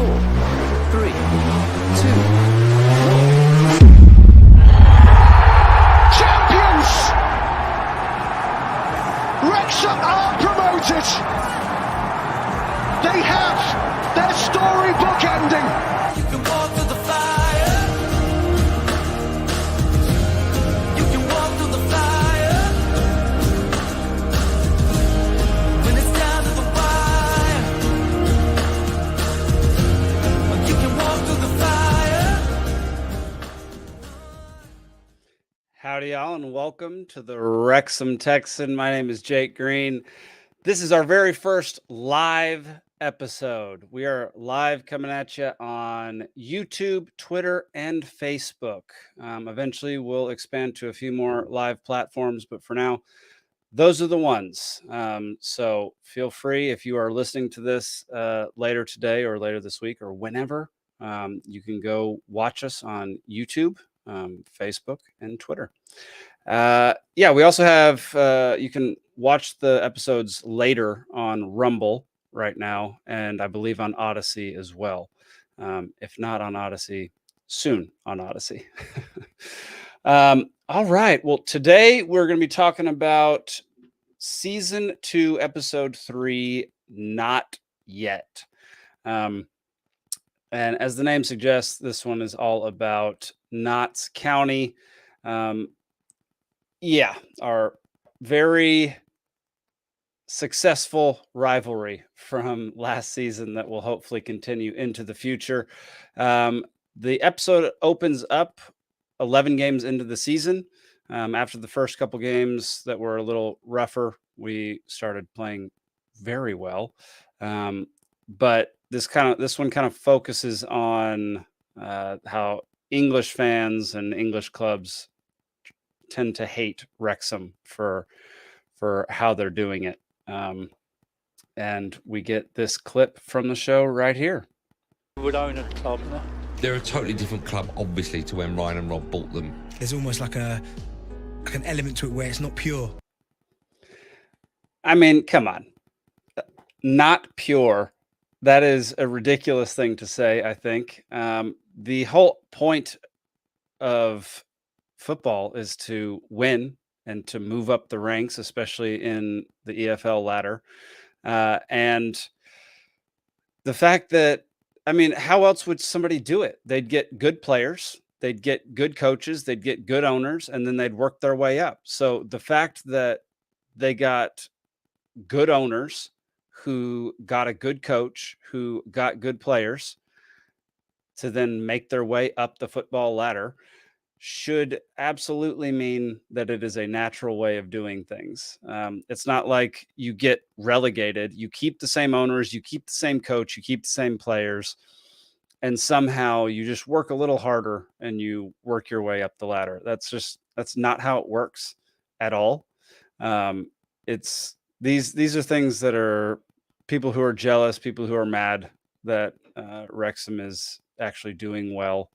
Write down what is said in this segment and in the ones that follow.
4, 3, 2, 1. Champions! Wrexham are promoted. They have their storybook ending. You can walk through the fire. You can walk through the fire. When it's down to the wire. You can walk through the fire. Howdy, y'all, and welcome to the Wrexham Texan. My name is Jake Green. This is our very first live episode. We are live coming at you on YouTube, Twitter, and Facebook. Eventually, we'll expand to a few more live platforms, but for now, those are the ones. So feel free, if you are listening to this later today or later this week or whenever, you can go watch us on YouTube, Facebook, and Twitter. We also have, you can watch the episodes later on Rumble right now, and I believe on Odyssey as well. If not on Odyssey, soon on Odyssey. All right. Well, today we're going to be talking about season 2, episode 3, Not Yet. And as the name suggests, this one is all about Notts County. Our very successful rivalry from last season that will hopefully continue into the future. The episode opens up 11 games into the season. After the first couple games that were a little rougher, we started playing very well. But this one kind of focuses on how English fans and English clubs tend to hate Wrexham for how they're doing it. And we get this clip from the show right here. Would own a club. They're a totally different club, obviously, to when Ryan and Rob bought them. There's almost like an element to it where it's not pure. I mean, come on. Not pure. That is a ridiculous thing to say, I think. The whole point of football is to win and to move up the ranks, especially in the EFL ladder. And the fact that, I mean, how else would somebody do it? They'd get good players, they'd get good coaches, they'd get good owners, and then they'd work their way up. So the fact that they got good owners who got a good coach, who got good players to then make their way up the football ladder should absolutely mean that it is a natural way of doing things. It's not like you get relegated. You keep the same owners, you keep the same coach, you keep the same players, and somehow you just work a little harder and you work your way up the ladder. That's not how it works at all. It's these are things that are people who are jealous, people who are mad that Wrexham is actually doing well.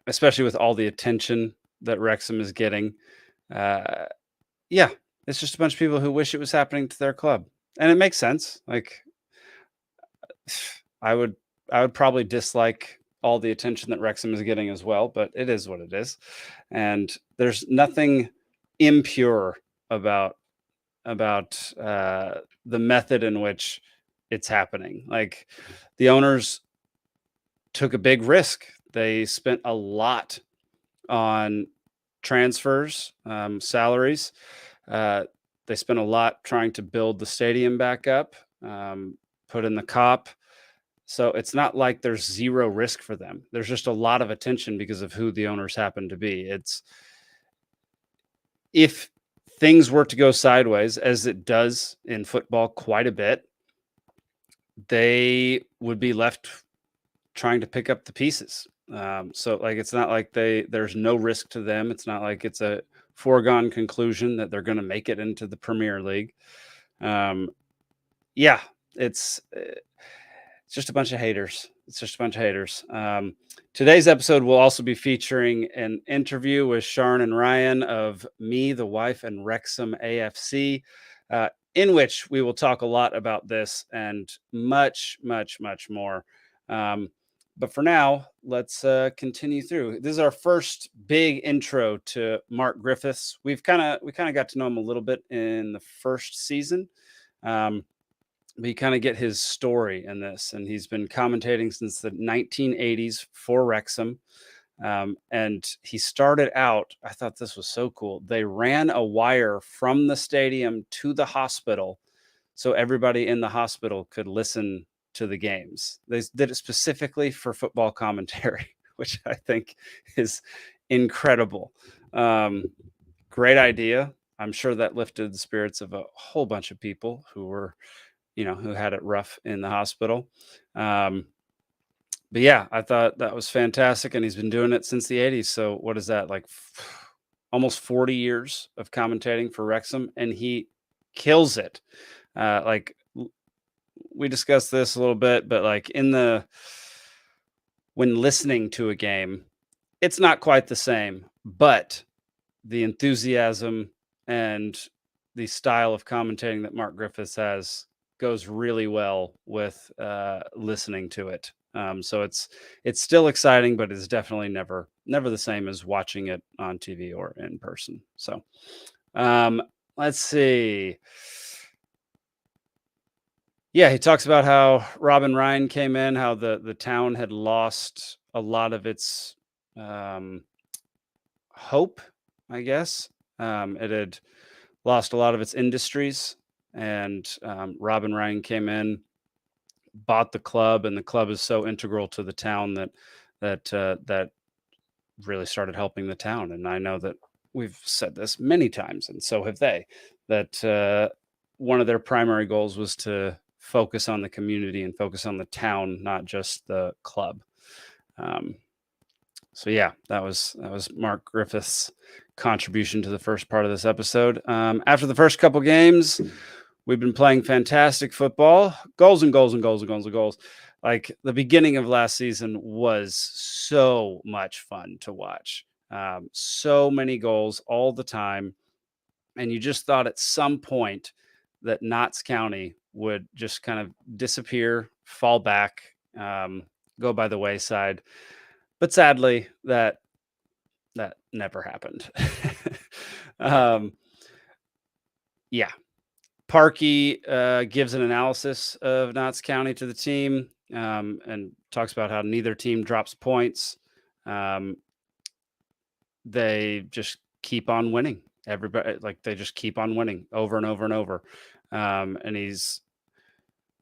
Especially with all the attention that Wrexham is getting. It's just a bunch of people who wish it was happening to their club. And it makes sense. Like, I would probably dislike all the attention that Wrexham is getting as well, but it is what it is. And there's nothing impure about the method in which it's happening. Like, the owners took a big risk. They spent a lot on transfers, salaries. They spent a lot trying to build the stadium back up, put in the cop. So it's not like there's zero risk for them. There's just a lot of attention because of who the owners happen to be. If things were to go sideways, as it does in football quite a bit, they would be left trying to pick up the pieces. So like, it's not like there's no risk to them. It's not like it's a foregone conclusion that they're going to make it into the Premier League. It's just a bunch of haters. Today's episode will also be featuring an interview with Siân and Ryan of Me, the Wife, and Wrexham AFC. in which we will talk a lot about this and much, much, much more. But for now, let's continue through. This is our first big intro to Mark Griffiths. We kind of got to know him a little bit in the first season, but you kind of get his story in this. And he's been commentating since the 1980s for Wrexham. And he started out, I thought this was so cool. They ran a wire from the stadium to the hospital so everybody in the hospital could listen to the games. They did it specifically for football commentary, which I think is incredible. Great idea. I'm sure that lifted the spirits of a whole bunch of people who were, who had it rough in the hospital. But yeah, I thought that was fantastic. And he's been doing it since the 80s. So what is that, like almost 40 years of commentating for Wrexham? And he kills it. We discussed this a little bit, but like when listening to a game, it's not quite the same, but the enthusiasm and the style of commentating that Mark Griffiths has goes really well with listening to it. So it's still exciting, but it's definitely never the same as watching it on TV or in person. So let's see. Yeah, he talks about how Rob and Ryan came in, how the town had lost a lot of its hope, I guess. It had lost a lot of its industries, and Rob and Ryan came in, bought the club, and the club is so integral to the town that really started helping the town. And I know that we've said this many times, and so have they, that one of their primary goals was to focus on the community and focus on the town, not just the club. So yeah, that was Mark Griffiths' contribution to the first part of this episode. After the first couple games, we've been playing fantastic football, goals and goals and goals and goals and goals. Like the beginning of last season was so much fun to watch. So many goals all the time. And you just thought at some point that Notts County would just kind of disappear, fall back, go by the wayside. But sadly, that never happened. Yeah. Parkey gives an analysis of Notts County to the team and talks about how neither team drops points. They just keep on winning. Everybody, they just keep on winning over and over and over. And he's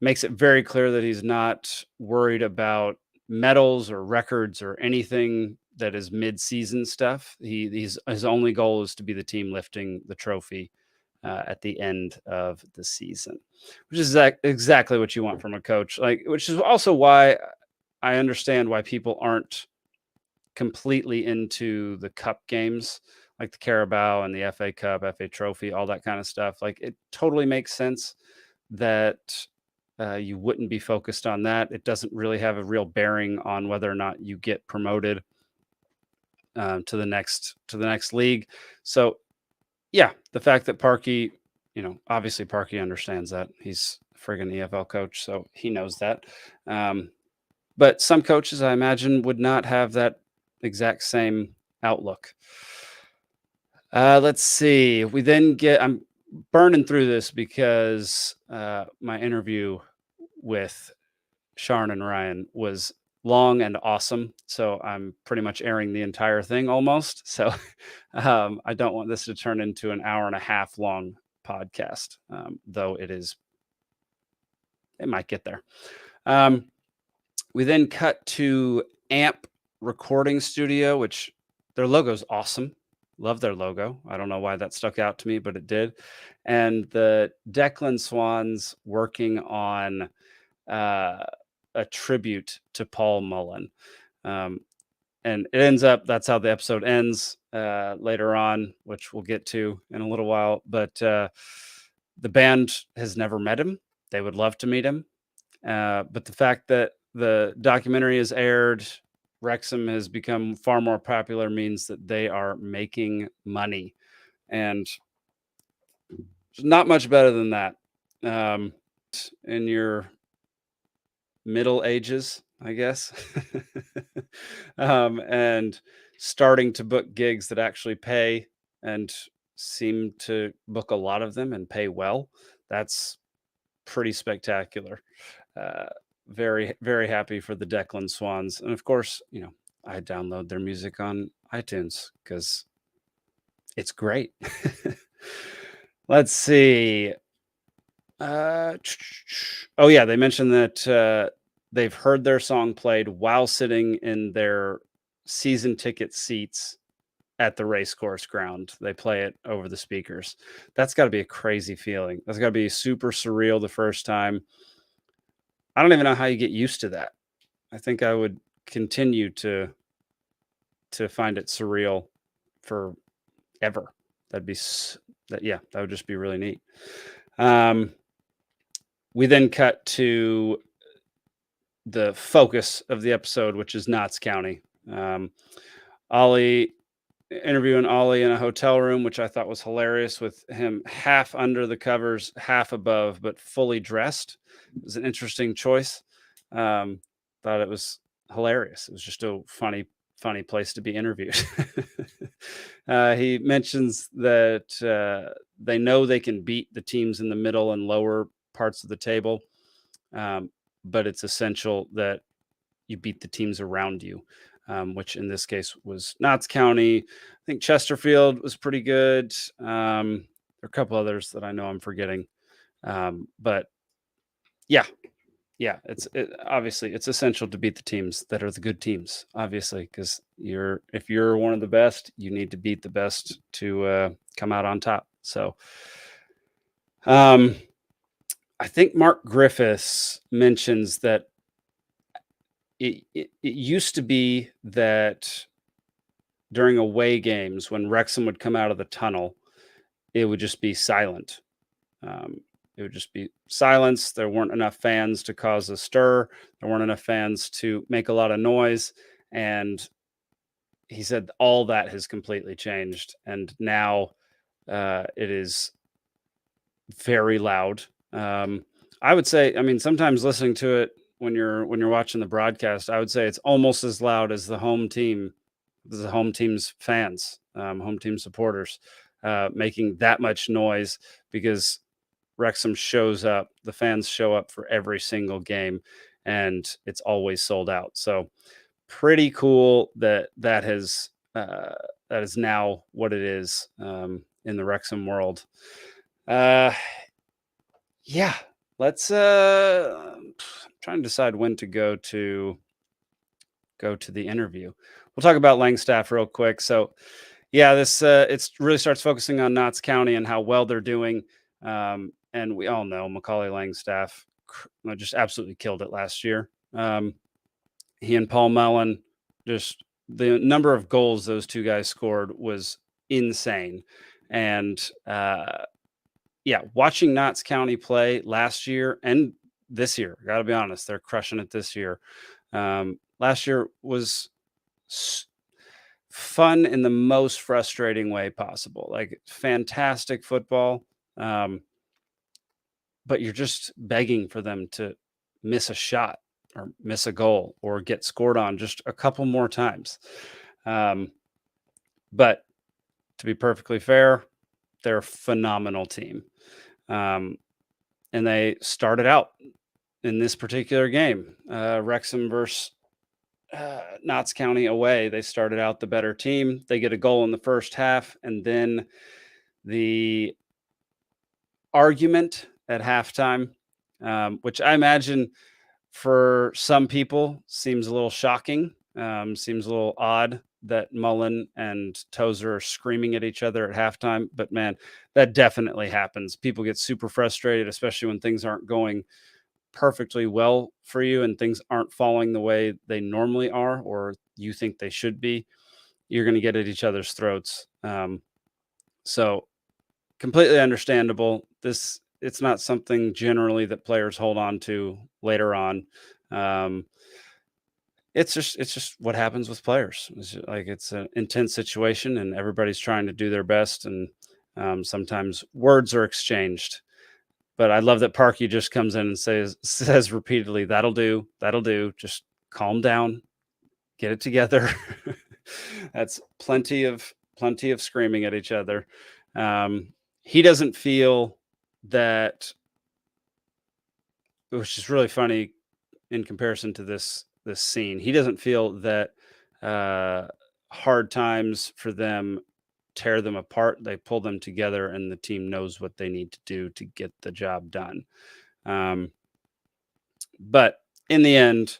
makes it very clear that he's not worried about medals or records or anything that is mid-season stuff. His only goal is to be the team lifting the trophy at the end of the season, which is exactly what you want from a coach. Which is also why I understand why people aren't completely into the cup games, like the Carabao and the FA Cup, FA Trophy, all that kind of stuff. Like it totally makes sense that you wouldn't be focused on that. It doesn't really have a real bearing on whether or not you get promoted to the next league. So yeah, the fact that Parkey, obviously Parkey understands that. He's a friggin' EFL coach, so he knows that. But some coaches, I imagine, would not have that exact same outlook. Let's see. We then I'm burning through this because my interview with Siân and Ryan was long and awesome. So I'm pretty much airing the entire thing almost. So I don't want this to turn into an hour and a half long podcast, though it might get there. We then cut to AMP Recording Studio, which their logo is awesome. Love their logo. I don't know why that stuck out to me, but it did. And the Declan Swans working on a tribute to Paul Mullen. And it ends up, that's how the episode ends later on, which we'll get to in a little while. But the band has never met him. They would love to meet him. But the fact that the documentary is aired, Wrexham has become far more popular, means that they are making money. And not much better than that in your middle ages, I guess, and starting to book gigs that actually pay and seem to book a lot of them and pay well. That's pretty spectacular. Uh, very, very happy for the Declan Swans. And of course, I download their music on iTunes because it's great. Let's see. Oh yeah, they mentioned that they've heard their song played while sitting in their season ticket seats at the racecourse ground. They play it over the speakers. That's got to be a crazy feeling. That's got to be super surreal the first time. I don't even know how you get used to that. I think I would continue to find it surreal forever. That would just be really neat. We then cut to the focus of the episode, which is Notts County. Ollie interviewing Ollie in a hotel room, which I thought was hilarious, with him half under the covers, half above, but fully dressed. It was an interesting choice. Thought it was hilarious. It was just a funny place to be interviewed. He mentions that they know they can beat the teams in the middle and lower parts of the table, but it's essential that you beat the teams around you, which in this case was Notts County. I think Chesterfield was pretty good. There are a couple others that I know I'm forgetting, but yeah, obviously it's essential to beat the teams that are the good teams, obviously, because if you're one of the best, you need to beat the best to come out on top. So, I think Mark Griffiths mentions that it used to be that during away games, when Wrexham would come out of the tunnel, it would just be silent. It would just be silence. There weren't enough fans to cause a stir. There weren't enough fans to make a lot of noise. And he said all that has completely changed. And now it is very loud. I would say, sometimes listening to it when you're watching the broadcast, I would say it's almost as loud as the home team's fans, home team supporters, making that much noise, because Wrexham shows up, the fans show up for every single game, and it's always sold out. So pretty cool that is now what it is in the Wrexham world. Yeah, let's I'm trying to decide when to go to the interview. We'll talk about Langstaff real quick. So yeah, this it really starts focusing on Notts County and how well they're doing. And we all know Macaulay Langstaff just absolutely killed it last year. He and Paul Mellon, just the number of goals those two guys scored was insane. And watching Notts County play last year and this year, got to be honest, they're crushing it this year. Last year was fun in the most frustrating way possible. Like, fantastic football. But you're just begging for them to miss a shot or miss a goal or get scored on just a couple more times. But to be perfectly fair, they're a phenomenal team. And they started out in this particular game, Wrexham versus Notts County away. They started out the better team. They get a goal in the first half, and then the argument at halftime, which I imagine for some people seems a little shocking, seems a little odd that Mullen and Tozer are screaming at each other at halftime. But man, that definitely happens. People get super frustrated, especially when things aren't going perfectly well for you and things aren't falling the way they normally are or you think they should be. You're going to get at each other's throats. So completely understandable. It's not something generally that players hold on to later on. It's just what happens with players. It's an intense situation and everybody's trying to do their best. And sometimes words are exchanged. But I love that Parkey just comes in and says repeatedly, that'll do. Just calm down, get it together. That's plenty of screaming at each other. He doesn't feel that, which is really funny in comparison to this scene. He doesn't feel that hard times for them tear them apart. They pull them together, and the team knows what they need to do to get the job done. But in the end,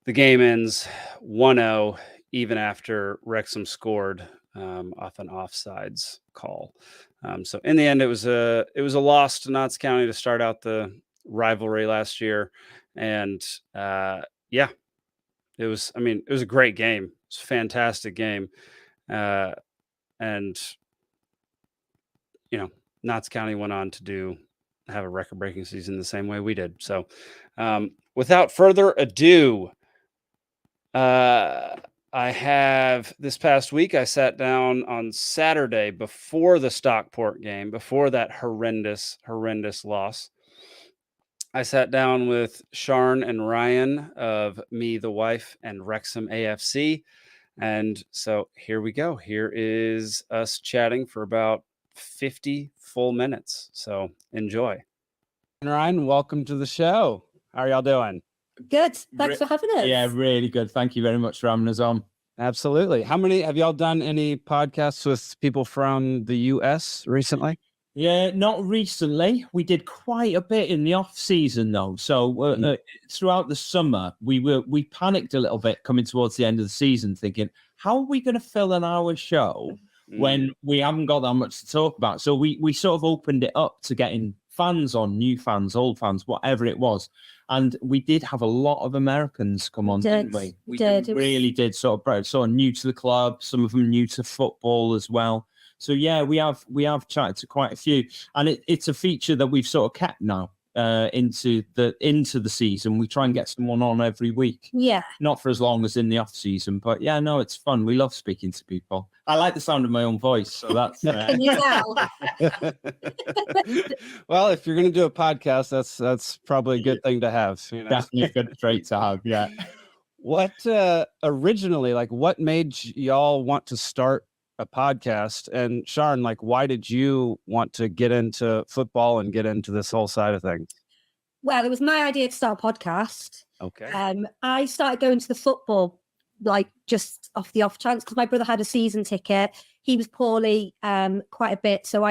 the game ends 1-0, even after Wrexham scored off an offsides call. So in the end, it was a loss to Notts County to start out the rivalry last year. And it was a great game. It was a fantastic game. And Notts County went on to have a record-breaking season the same way we did. So without further ado, this past week, I sat down on Saturday before the Stockport game, before that horrendous loss. I sat down with Siân and Ryan of Me, the Wife, and Wrexham AFC. And so here we go. Here is us chatting for about 50 full minutes. So enjoy. And Ryan, welcome to the show. How are y'all doing? Good. Thanks for having us. Yeah, really good. Thank you very much for having us on. Absolutely. Have y'all done any podcasts with people from the US recently? Yeah, not recently. We did quite a bit in the off season though. So throughout the summer, we panicked a little bit coming towards the end of the season, thinking, how are we going to fill an hour show when we haven't got that much to talk about? So we sort of opened it up to getting fans on, new fans, old fans, whatever it was. And we did have a lot of Americans come on, didn't we? We really did sort of new to the club, some of them new to football as well. So yeah, we have chatted to quite a few, and it's a feature that we've sort of kept now into the season. We try and get someone on every week. Yeah, not for as long as in the off season, but yeah, no, it's fun. We love speaking to people. I like the sound of my own voice, so that's. Can you tell? Well, if you're going to do a podcast, that's probably a good thing to have. Definitely a good trait to have. Yeah. What originally, what made y'all want to start a podcast? And Siân, why did you want to get into football and get into this whole side of things? Well, it was my idea to start a podcast. Okay. I started going to the football just off the off chance because my brother had a season ticket. He was poorly quite a bit, so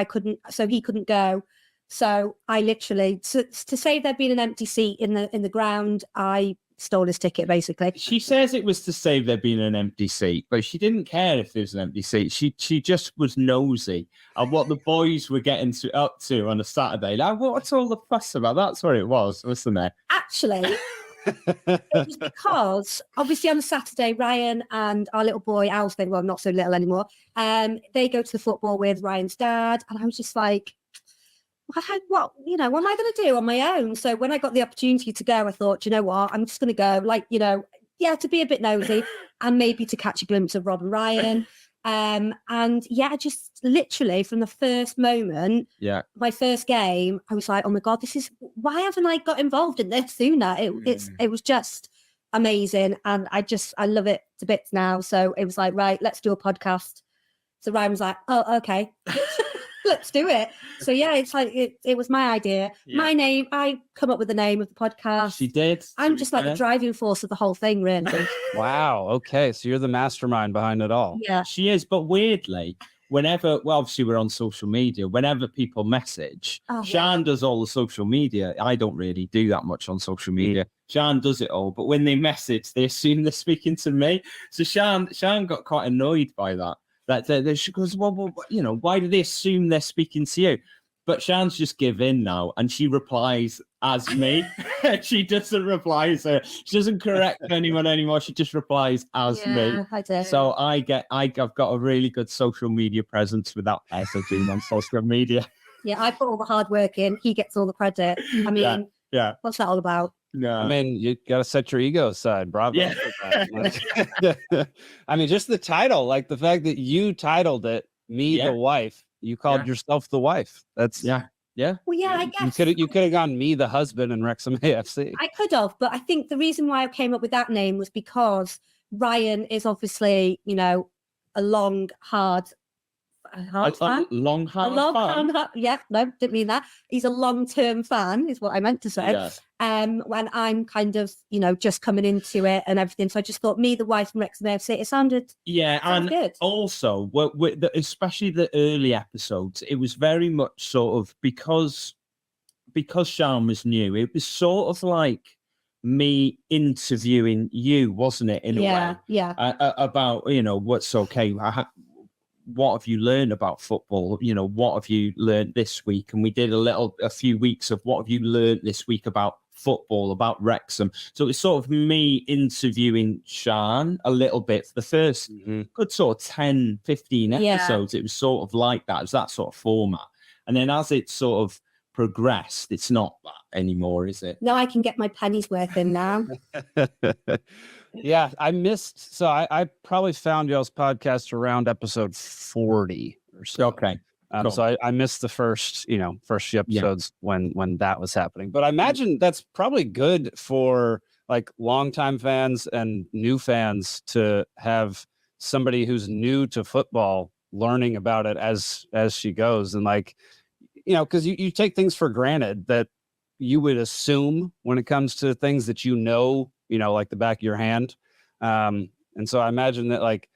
he couldn't go. So I literally to save there being an empty seat in the ground, I stole his ticket basically. She says it was to save there being an empty seat, but she didn't care if there was an empty seat. She just was nosy at what the boys were getting up to on a Saturday. What's all the fuss about? That's what it was, wasn't it? Actually, it was because obviously on a Saturday, Ryan and our little boy Alfred, well, not so little anymore, they go to the football with Ryan's dad, and I was just like, what am I going to do on my own? So when I got the opportunity to go, I thought, you know what, I'm just going to go, to be a bit nosy and maybe to catch a glimpse of Rob and Ryan. Just literally from the first moment, my first game, I was like, oh my God, why haven't I got involved in this sooner? It was just amazing. And I love it to bits now. So it was like, right, let's do a podcast. So Ryan was like, oh, okay. Let's do it. So yeah, it's like it was my idea. Yeah. My name, I come up with the name of the podcast. She did. I'm just like the driving force of the whole thing, really. Wow. Okay. So you're the mastermind behind it all. Yeah. She is. But weirdly, obviously we're on social media, whenever people message, Siân does all the social media. I don't really do that much on social media. Siân does it all. But when they message, they assume they're speaking to me. So Siân got quite annoyed by that. She goes, well, why do they assume they're speaking to you? But Siân's just give in now, and she replies as me. She doesn't reply, she doesn't correct anyone anymore. She just replies as me. I do. So I've got a really good social media presence without ever being on social media. Yeah, I put all the hard work in. He gets all the credit. I mean, yeah. What's that all about? No, I mean, you got to set your ego aside. Bravo. Yeah. I mean, just the title, the fact that you titled it Me, the Wife, you called yourself the wife. That's Yeah. Well, yeah, I guess You could have gone Me the Husband in Wrexham AFC. I could have, but I think the reason why I came up with that name was because Ryan is obviously, a long, hard fan. Long hard fan. Yeah, no, didn't mean that. He's a long-term fan, is what I meant to say. Yeah. When I'm kind of, just coming into it and everything. So I just thought Me, the Wife, and Wrexham AFC, it sounded good. Also, especially the early episodes, it was very much sort of because Sean was new, it was sort of like me interviewing you, wasn't it? In a way, yeah. About what's okay. What have you learned about football? What have you learned this week? And we did a few weeks of what have you learned this week about football, about Wrexham. So it's sort of me interviewing Sean a little bit for the first good sort of 10, 15 episodes. It was sort of like that. It was that sort of format. And then as it sort of progressed, it's not that anymore, is it? No, I can get my pennies worth in now. Yeah, I missed. So I probably found y'all's podcast around episode 40 or so. Okay. Cool. So I missed the first few episodes when that was happening. But I imagine that's probably good for like longtime fans and new fans to have somebody who's new to football learning about it as she goes. And like, because you take things for granted that you would assume when it comes to things that like the back of your hand. And so I imagine that like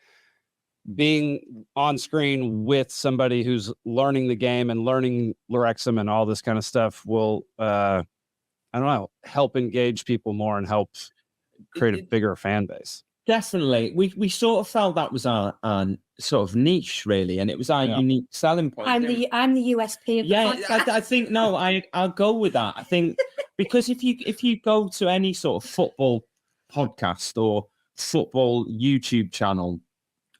being on screen with somebody who's learning the game and learning Wrexham and all this kind of stuff will, help engage people more and help create a bigger fan base. Definitely. We sort of felt that was our sort of niche, really, and it was our unique selling point. I'm the USP of the podcast. I think I'll go with that. I think because if you go to any sort of football podcast or football YouTube channel,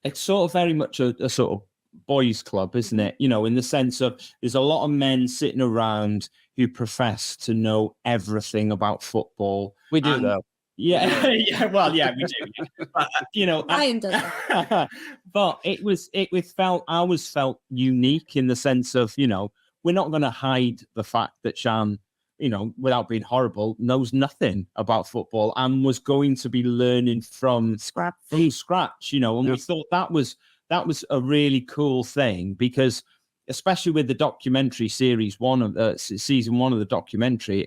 it's sort of very much a sort of boys club, isn't it? In the sense of there's a lot of men sitting around who profess to know everything about football. We do though. Yeah, yeah. Well, yeah, we do. But, Ryan does that. But I always felt unique in the sense of, we're not going to hide the fact that Sean, without being horrible, knows nothing about football and was going to be learning from scratch. And we thought that was a really cool thing because, especially with the documentary series season 1 of the documentary,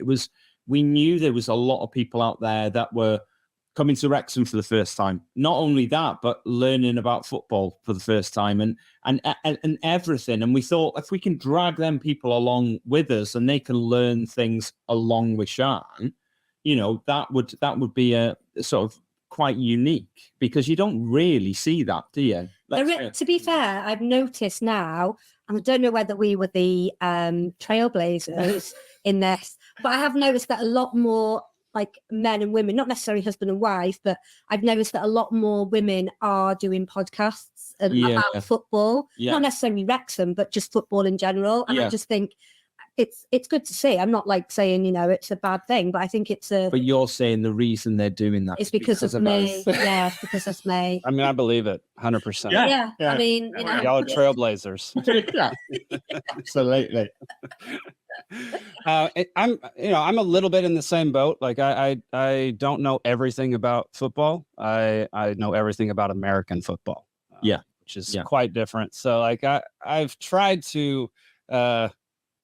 we knew there was a lot of people out there that were coming to Wrexham for the first time. Not only that, but learning about football for the first time and everything. And we thought if we can drag them people along with us and they can learn things along with Sean, that would be a sort of quite unique because you don't really see that, do you? To be fair, I've noticed now, and I don't know whether we were the trailblazers in this, but I have noticed that a lot more like men and women, not necessarily husband and wife, but I've noticed that a lot more women are doing podcasts about football, not necessarily Wrexham, but just football in general. And I just think it's good to see. I'm not like saying, it's a bad thing, but I think it's a... But you're saying the reason they're doing that is because of me. Yeah, it's because of me. I mean, I believe it 100%. Yeah. I mean, y'all are trailblazers. Yeah, absolutely. I'm a little bit in the same boat. Like I don't know everything about football. I know everything about American football. Which is quite different. So like I've tried to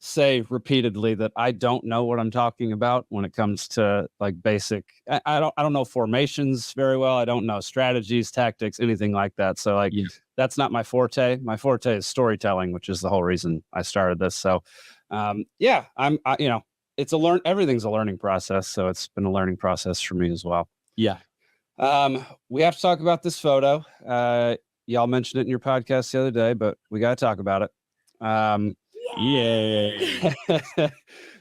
say repeatedly that I don't know what I'm talking about when it comes to like basic. I don't know formations very well. I don't know strategies, tactics, anything like that. So like that's not my forte. My forte is storytelling, which is the whole reason I started this. So everything's a learning process. So it's been a learning process for me as well. Yeah. We have to talk about this photo. Y'all mentioned it in your podcast the other day, but we got to talk about it.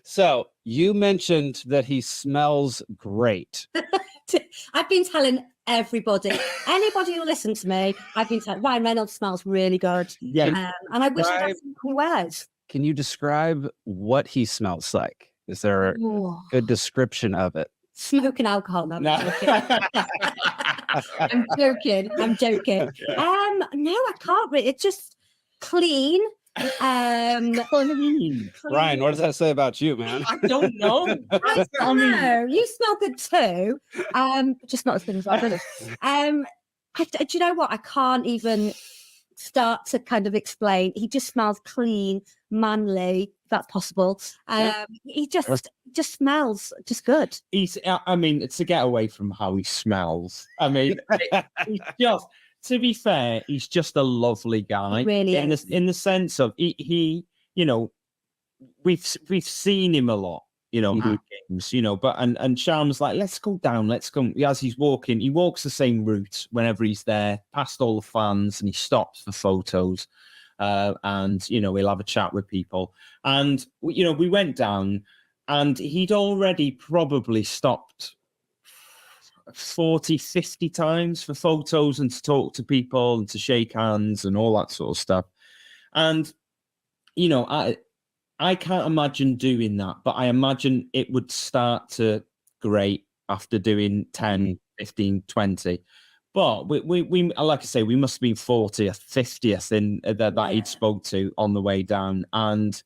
So you mentioned that he smells great. I've been telling anybody who listens to me, I've been telling Ryan Reynolds smells really good. Yeah. And I wish that's what he wears. Can you describe what he smells like? Is there a good description of it? Smoking alcohol. No. I'm joking. No, I can't really. It's just clean. Um, Ryan, what does that say about you, man? I don't know. I don't know. You smell good too. Just not as good as I do. Do you know what? I can't even start to kind of explain. He just smells clean, manly. If that's possible. He just smells just good. I mean, to get away from how he smells. I mean, he's just. To be fair, he's just a lovely guy. He really is. In the sense of he you know, we've seen him a lot, you know, at games, you know, but and Sham's like, let's go down, let's go. As he's walking, he walks the same route whenever he's there, past all the fans, and he stops for photos. And you know, he'll have a chat with people. And you know, we went down and he'd already probably stopped 40, 50 times for photos and to talk to people and to shake hands and all that sort of stuff. And, you know, I can't imagine doing that, but I imagine it would start to grate after doing 10, 15, 20. But we like I say, we must have been 40th, 50th in that he'd spoke to on the way down. And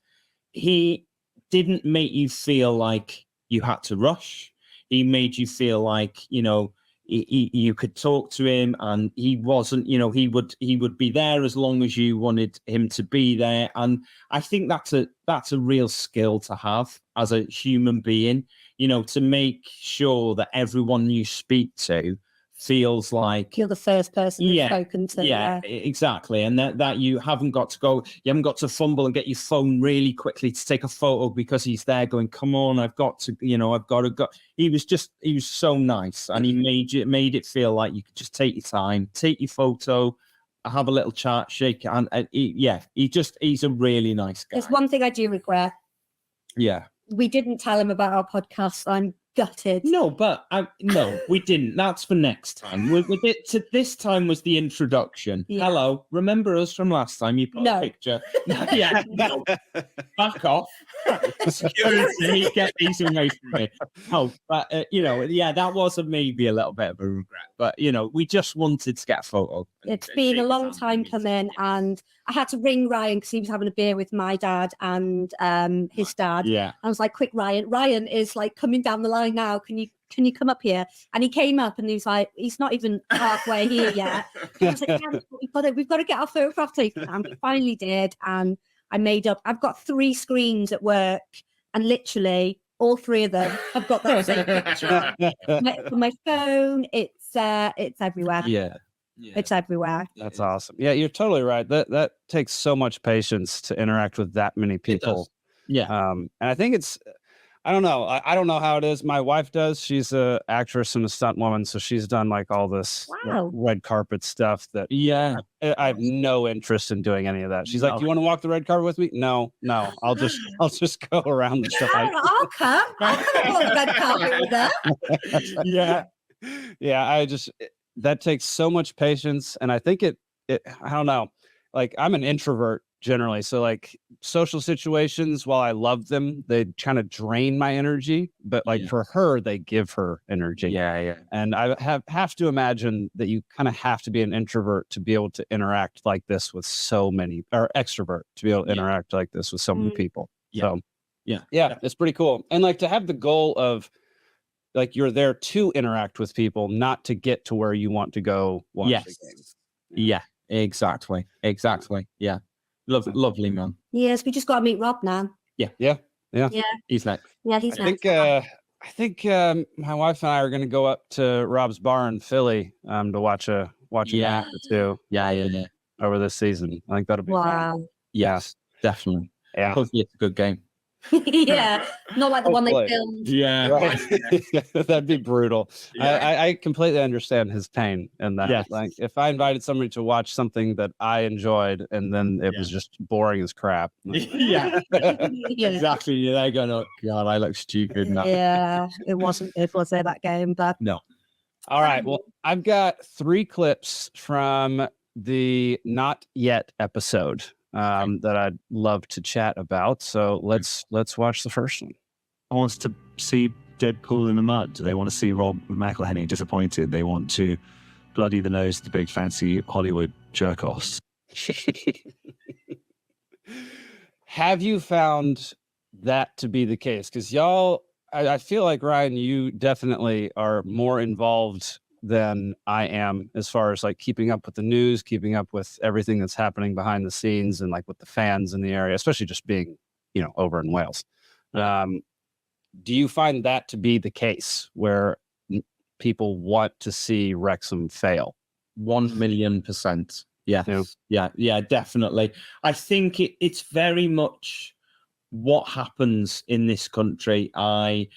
he didn't make you feel like you had to rush. He made you feel like, you know, you could talk to him, and he wasn't, you know, he would be there as long as you wanted him to be there. And I think that's a real skill to have as a human being, you know, to make sure that everyone you speak to feels like you're the first person you've spoken to. Yeah, exactly. And that you haven't got to fumble and get your phone really quickly to take a photo because he's there going, come on, I've got to go. He was so nice, and he made it feel like you could just take your time, take your photo, have a little chat, shake it. And he's a really nice guy. There's one thing I do regret. Yeah. We didn't tell him about our podcast. I'm gutted. No, but no, we didn't. That's for next time. This time was the introduction. Yeah. Hello, remember us from last time? You put a picture. No. Back off. Security, get these away from me. Oh, but that was maybe a little bit of a regret. But we just wanted to get a photo. It's been a long time coming, and I had to ring Ryan because he was having a beer with my dad and his dad. Yeah, I was like, "Quick, Ryan! Ryan is like coming down the line now. Can you come up here?" And he came up, and he was like, "He's not even halfway here yet." I was like, yeah, we've got to get our photograph taken. And we finally did, and I made up. I've got 3 screens at work, and literally all 3 of them have got that same picture. my phone. It's everywhere. Yeah. It's everywhere. That's awesome. Yeah, you're totally right. That takes so much patience to interact with that many people. Yeah. And I think I don't know. I don't know how it is. My wife does. She's an actress and a stunt woman, so she's done like all this red carpet stuff that I have no interest in doing any of that. She's like, "You want to walk the red carpet with me?" No. I'll just go around the stuff. I'll come. I'll come on the red carpet with her. Yeah. That takes so much patience, and I think it I don't know. Like, I'm an introvert generally, so like social situations, while I love them, they kind of drain my energy, but like for her, they give her energy. Yeah. And I have to imagine that you kind of have to be an introvert to be able to interact like this with so many, or extrovert to be able to interact like this with so many people. So it's pretty cool. And like to have the goal of like you're there to interact with people, not to get to where you want to go watch the game. Yeah, exactly. Yeah. Lovely man. Yes, we just got to meet Rob now. Yeah. He's next. Yeah, he's next. I think my wife and I are going to go up to Rob's bar in Philly to watch a match or two. Yeah. Over this season. I think that'll be fun. Yes, definitely. Yeah. Hopefully it's a good game. Yeah, not like the one they filmed. Yeah, right. That'd be brutal. I completely understand his pain in that. Yes. Like, if I invited somebody to watch something that I enjoyed and then it was just boring as crap. Yeah, exactly. They're going, "Oh God, I look stupid now." Yeah, it wasn't good, was it, that game? But no. All right. Well, I've got 3 clips from the Not Yet episode that I'd love to chat about. So let's watch the first one. I want to see Deadpool in the mud. They want to see Rob McElhenney disappointed. They want to bloody the nose to the big fancy Hollywood jerk-offs. Have you found that to be the case? Because y'all, I feel like, Ryan, you definitely are more involved than I am as far as like keeping up with the news, keeping up with everything that's happening behind the scenes and like with the fans in the area, especially just being, over in Wales. Do you find that to be the case where people want to see Wrexham fail? 1,000,000%. Yeah, definitely. I think it's very much what happens in this country. I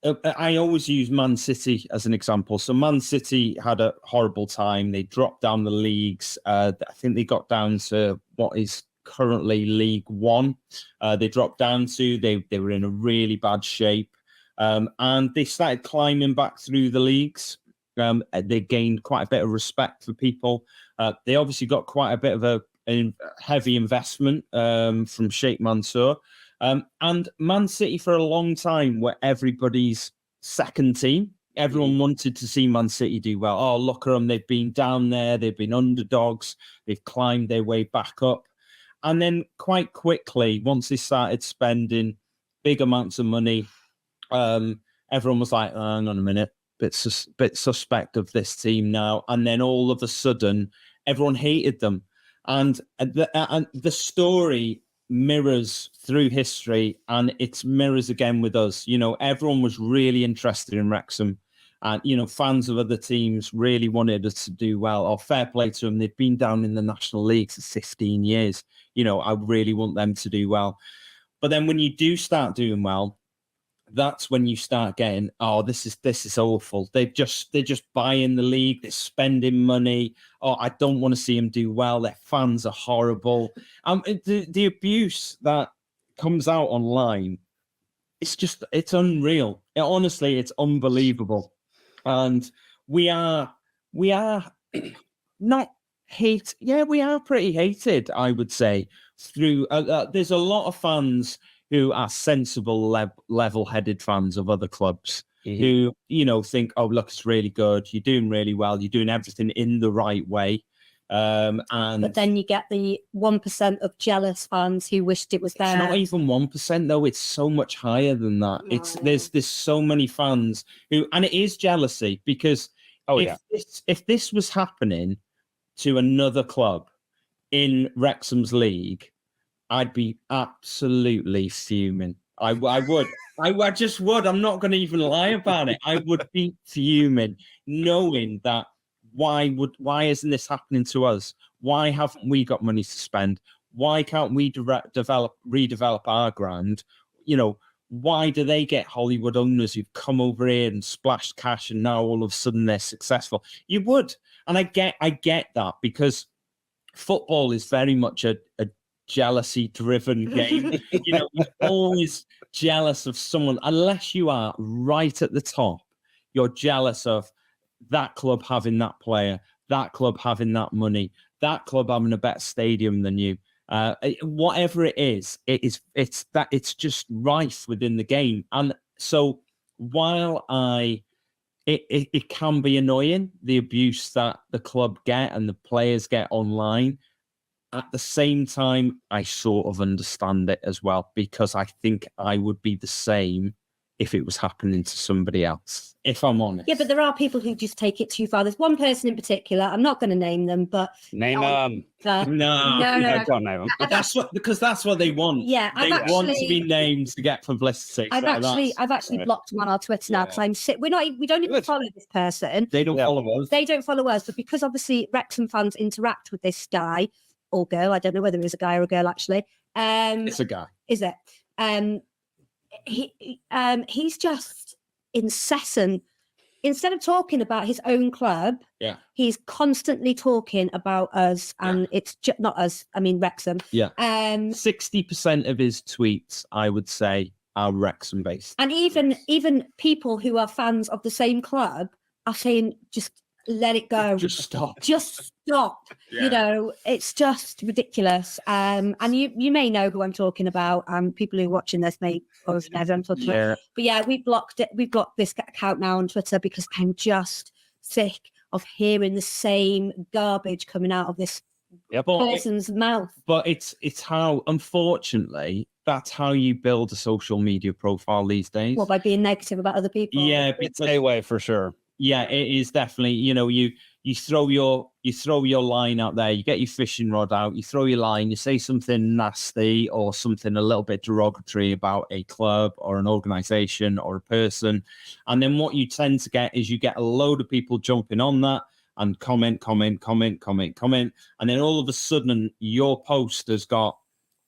always use Man City as an example. So Man City had a horrible time. They dropped down the leagues. I think they got down to what is currently League One. They dropped down to, they were in a really bad shape. And they started climbing back through the leagues. They gained quite a bit of respect for people. They obviously got quite a bit of a heavy investment from Sheikh Mansour. And Man City for a long time were everybody's second team. Everyone wanted to see Man City do well. Oh, look at them. They've been down there. They've been underdogs. They've climbed their way back up. And then quite quickly, once they started spending big amounts of money, everyone was like, hang on a minute, bit suspect of this team now. And then all of a sudden, everyone hated them. And the story mirrors through history, and it's mirrors again with us. Everyone was really interested in Wrexham, and fans of other teams really wanted us to do well. Or fair play to them, they've been down in the National League for 15 years. I really want them to do well. But then when you do start doing well, that's when you start getting, oh, this is awful. They're just buying the league. They're spending money. Oh, I don't want to see them do well. Their fans are horrible. The abuse that comes out online, it's unreal. Honestly, it's unbelievable. And we are not hate. Yeah, we are pretty hated, I would say. Through there's a lot of fans who are sensible, level-headed fans of other clubs who, think, oh, look, it's really good. You're doing really well. You're doing everything in the right way. But then you get the 1% of jealous fans who wished it was there. It's not even 1%, though. It's so much higher than that. No. There's so many fans who, and it is jealousy, because if this was happening to another club in Wrexham's league, I'd be absolutely fuming. I would. I just would. I'm not going to even lie about it. I would be fuming, knowing that why isn't this happening to us? Why haven't we got money to spend? Why can't we redevelop our ground? Why do they get Hollywood owners who've come over here and splashed cash, and now all of a sudden they're successful? You would, and I get that, because football is very much a jealousy-driven game. You're always jealous of someone, unless you are right at the top. You're jealous of that club having that player, that club having that money, that club having a better stadium than you. Whatever it is, it's just rife within the game. And so while it can be annoying, the abuse that the club get and the players get online, at the same time, I sort of understand it as well, because I think I would be the same if it was happening to somebody else, if I'm honest. Yeah, but there are people who just take it too far. There's one person in particular, I'm not going to name them, but... Name them. No. Don't name them. Because that's what they want. Yeah, they want to be named to get publicity. I've actually blocked them on our Twitter now, because we don't even follow this person. They don't follow us. They don't follow us, but because obviously Wrexham fans interact with this guy or girl, I don't know whether it's a guy or a girl actually. It's a guy. Is it? He's just incessant. Instead of talking about his own club, he's constantly talking about us, and it's not us. I mean Wrexham. 60% of his tweets, I would say, are Wrexham based, and even people who are fans of the same club are saying, just let it go. Just stop. Just stop. Yeah. It's just ridiculous. And you may know who I'm talking about. People who are watching this may already know who I'm talking about. But yeah, we blocked it. We've got this account now on Twitter because I'm just sick of hearing the same garbage coming out of this person's mouth. But it's how, unfortunately, that's how you build a social media profile these days. Well, by being negative about other people. Yeah, It's a way for sure. Yeah, it is definitely. You throw your line out there, you get your fishing rod out, you throw your line, you say something nasty or something a little bit derogatory about a club or an organization or a person, and then what you tend to get is you get a load of people jumping on that and comment, and then all of a sudden your post has got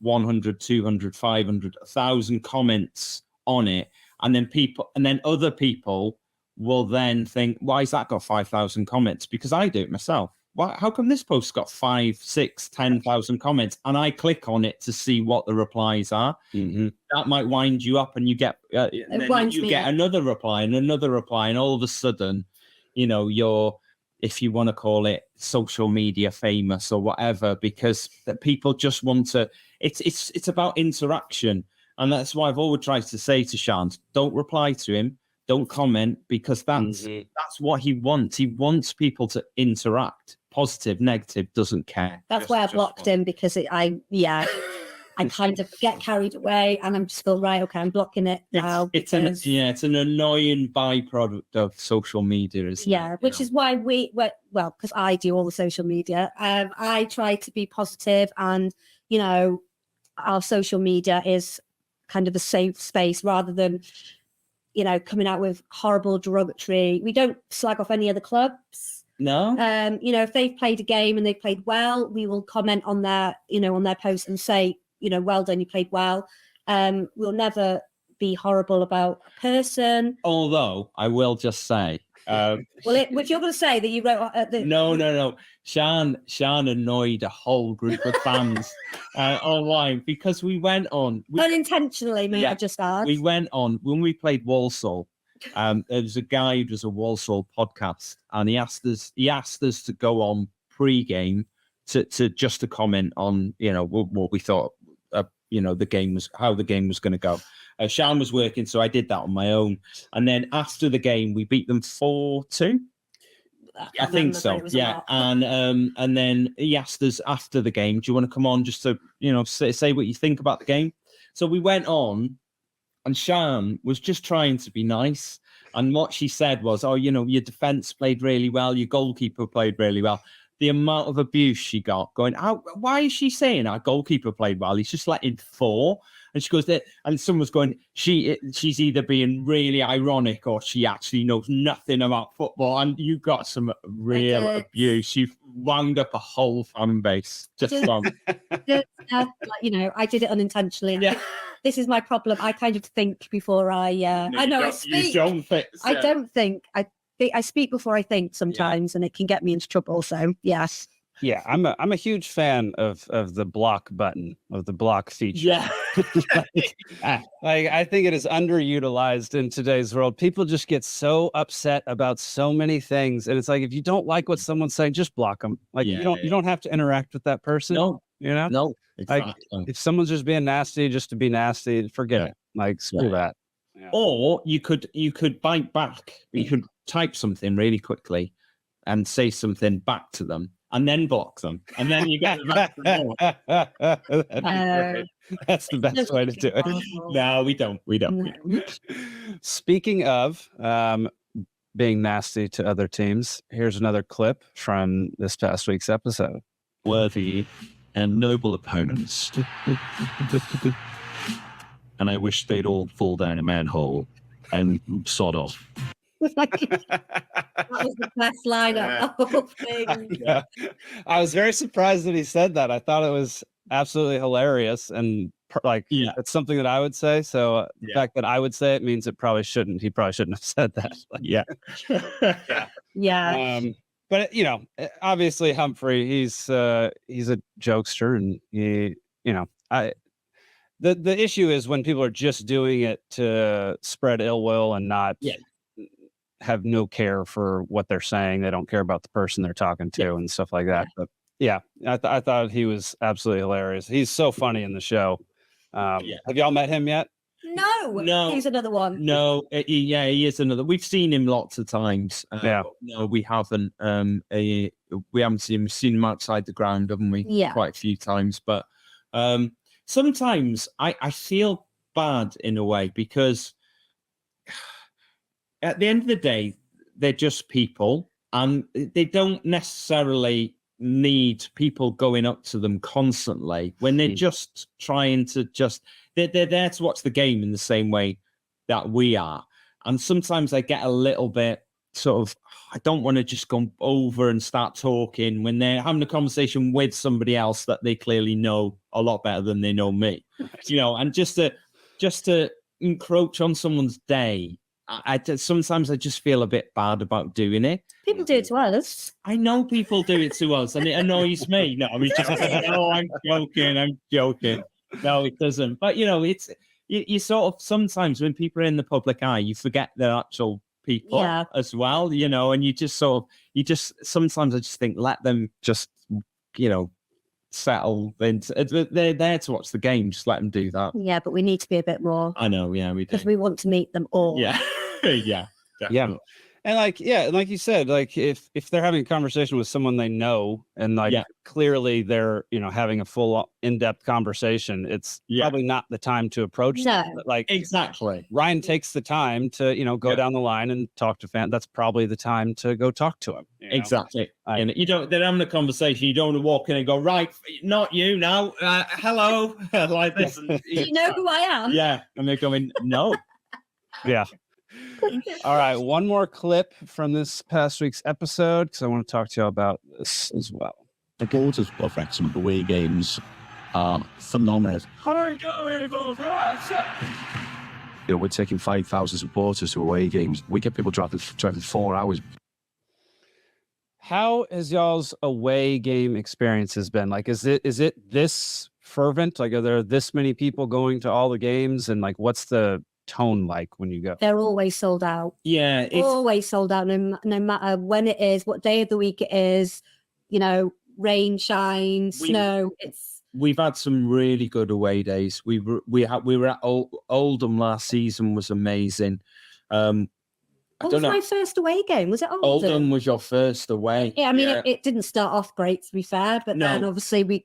100, 200, 500, 1,000 comments on it, and then other people will then think, why has that got 5,000 comments? Because I do it myself. How come this post got 5, 6, 10,000 comments? And I click on it to see what the replies are. Mm-hmm. That might wind you up, and you get another reply and another reply, and all of a sudden, you're, if you want to call it social media famous or whatever, because that people just want to. It's about interaction, and that's why I've always tried to say to Sean, don't reply to him. Don't comment, because that's what he wants. He wants people to interact. Positive, negative, doesn't care. That's why I blocked him, because I kind of get carried away, and I'm just feel right. Okay, I'm blocking it now. It's an annoying byproduct of social media, isn't it? Which is why because I do all the social media. I try to be positive, and our social media is kind of a safe space rather than coming out with horrible derogatory. We don't slag off any other clubs. No. If they've played a game and they've played well, we will comment on their post and say, well done, you played well. We'll never be horrible about a person. Although I will just say, if you're going to say that you wrote no. Sean annoyed a whole group of fans online because we went on unintentionally. I just asked. We went on when we played Walsall. There was a guy who does a Walsall podcast, and he asked us to go on pre-game to just to comment on what we thought the game was, how the game was going to go. Sean was working, so I did that on my own. And then after the game, we beat them 4-2. I think so. Yeah. And then he asked us after the game, do you want to come on just to, say what you think about the game? So we went on, and Sean was just trying to be nice. And what she said was, your defense played really well. Your goalkeeper played really well. The amount of abuse she got going, why is she saying our goalkeeper played well? He's just let in 4. And she goes there, and someone's going, she's either being really ironic or she actually knows nothing about football. And you got some real abuse. You've wound up a whole fan base just from. I did it unintentionally. Yeah. This is my problem. I kind of think before I speak. You don't think. So. I don't think. I speak before I think sometimes, and it can get me into trouble. So yes. Yeah, I'm a huge fan of the block button, of the block feature. Yeah. I think it is underutilized in today's world. People just get so upset about so many things, and it's like, if you don't like what someone's saying, just block them. You don't have to interact with that person. No. No. Exactly. If someone's just being nasty just to be nasty, forget it. Screw that. Yeah. Or you could bite back. You could type something really quickly and say something back to them, and then block them, and then you get it back. That's the best way to do it. No, we don't. Speaking of being nasty to other teams, here's another clip from this past week's episode. Worthy and noble opponents. And I wish they'd all fall down a manhole and sod off. That was the best line of the whole thing. Yeah. I was very surprised that he said that. I thought it was absolutely hilarious, and it's something that I would say. So the fact that I would say it means it probably shouldn't. He probably shouldn't have said that. Yeah. But obviously Humphrey, he's a jokester, and the issue is when people are just doing it to spread ill will and not have no care for what they're saying. They don't care about the person they're talking to and stuff like that. But I thought he was absolutely hilarious. He's so funny in the show. Have y'all met him yet? No, No. He's another one. No, he is another. We've seen him lots of times. Yeah. No, we haven't. We haven't seen him. We've seen him outside the ground, haven't we? Yeah. Quite a few times. But sometimes I feel bad in a way because at the end of the day, they're just people and they don't necessarily need people going up to them constantly when they're just trying to they're there to watch the game in the same way that we are. And sometimes I get a little bit sort of, I don't want to just go over and start talking when they're having a conversation with somebody else that they clearly know a lot better than they know me, and just to encroach on someone's day. Sometimes I just feel a bit bad about doing it. People do it to us. I know people do it to us, and it annoys me. No, I'm joking. No, it doesn't. But it's you sort of sometimes when people are in the public eye, you forget they're actual people as well. And you just sometimes I just think let them just settle into. They're there to watch the game. Just let them do that. Yeah, but we need to be a bit more. I know. Yeah, we do. Because we want to meet them all. Yeah. Yeah. Definitely. Yeah. And like you said, like if they're having a conversation with someone they know and clearly they're, having a full in-depth conversation, it's probably not the time to approach them. Like exactly. Ryan takes the time to, go down the line and talk to fans. That's probably the time to go talk to him. Exactly. And they're having a conversation. You don't want to walk in and go, right, not you now. Hello. Like this. And, you know who I am? Yeah. And they're going, no. Yeah. All right, one more clip from this past week's episode because I want to talk to you about this as well. The supporters of Wrexham away games are phenomenal. We're taking 5,000 supporters to away games. We get people driving 4 hours. How has y'all's away game experiences been? Like, is it this fervent? Like, are there this many people going to all the games? And like, what's the tone like when you go? They're always sold out. Yeah, it's always sold out, no matter when it is, what day of the week it is, rain, shine, snow. We've had some really good away days. We were at Oldham last season, was amazing. What was my first away game? Was it Oldham? Oldham was your first away. Yeah, I mean it didn't start off great, to be fair, but then obviously we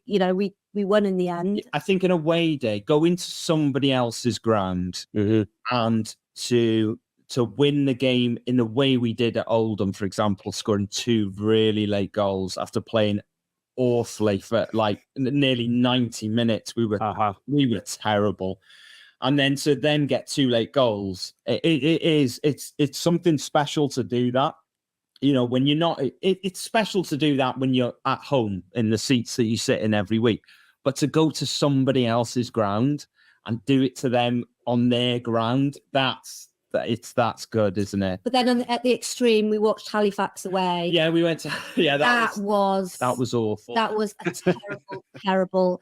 won in the end. I think an away day, go into somebody else's ground and to win the game in the way we did at Oldham, for example, scoring 2 really late goals after playing awfully for like nearly 90 minutes. We were terrible. And then to then get 2 late goals, it's something special to do that. When you're not, it's special to do that when you're at home in the seats that you sit in every week. But to go to somebody else's ground and do it to them on their ground, that's good, isn't it? But then at the extreme, we watched Halifax away. Yeah, we went to that was awful. That was a terrible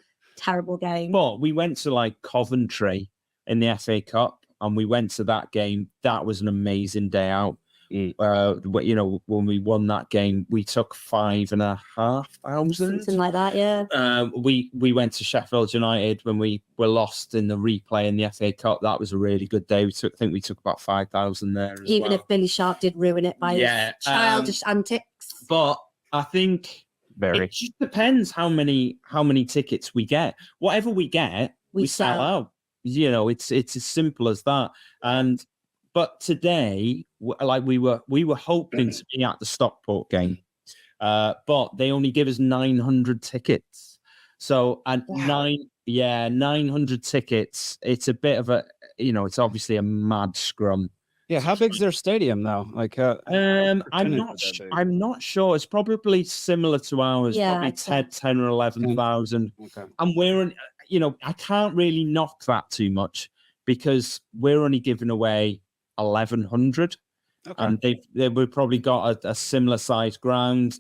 game. But we went to like Coventry in the FA Cup, and we went to that game. That was an amazing day out. When we won that game, we took 5,500, something like that. Yeah. We went to Sheffield United when we were lost in the replay in the FA Cup. That was a really good day. I think we took about 5,000 there. Even if Billy Sharp did ruin it by his childish antics. But I think it just depends how many tickets we get. Whatever we get, we sell out. It's as simple as that. But today, like we were hoping to be at the Stockport game, but they only give us 900 tickets. So 900 tickets. It's a bit of a, it's obviously a mad scrum. Yeah, how big's their stadium though? Like, I'm not sure. It's probably similar to ours. Yeah, probably 10 or 11,000. Okay. And we're, I can't really knock that too much because we're only giving away 1,100, and they've probably got a similar sized ground.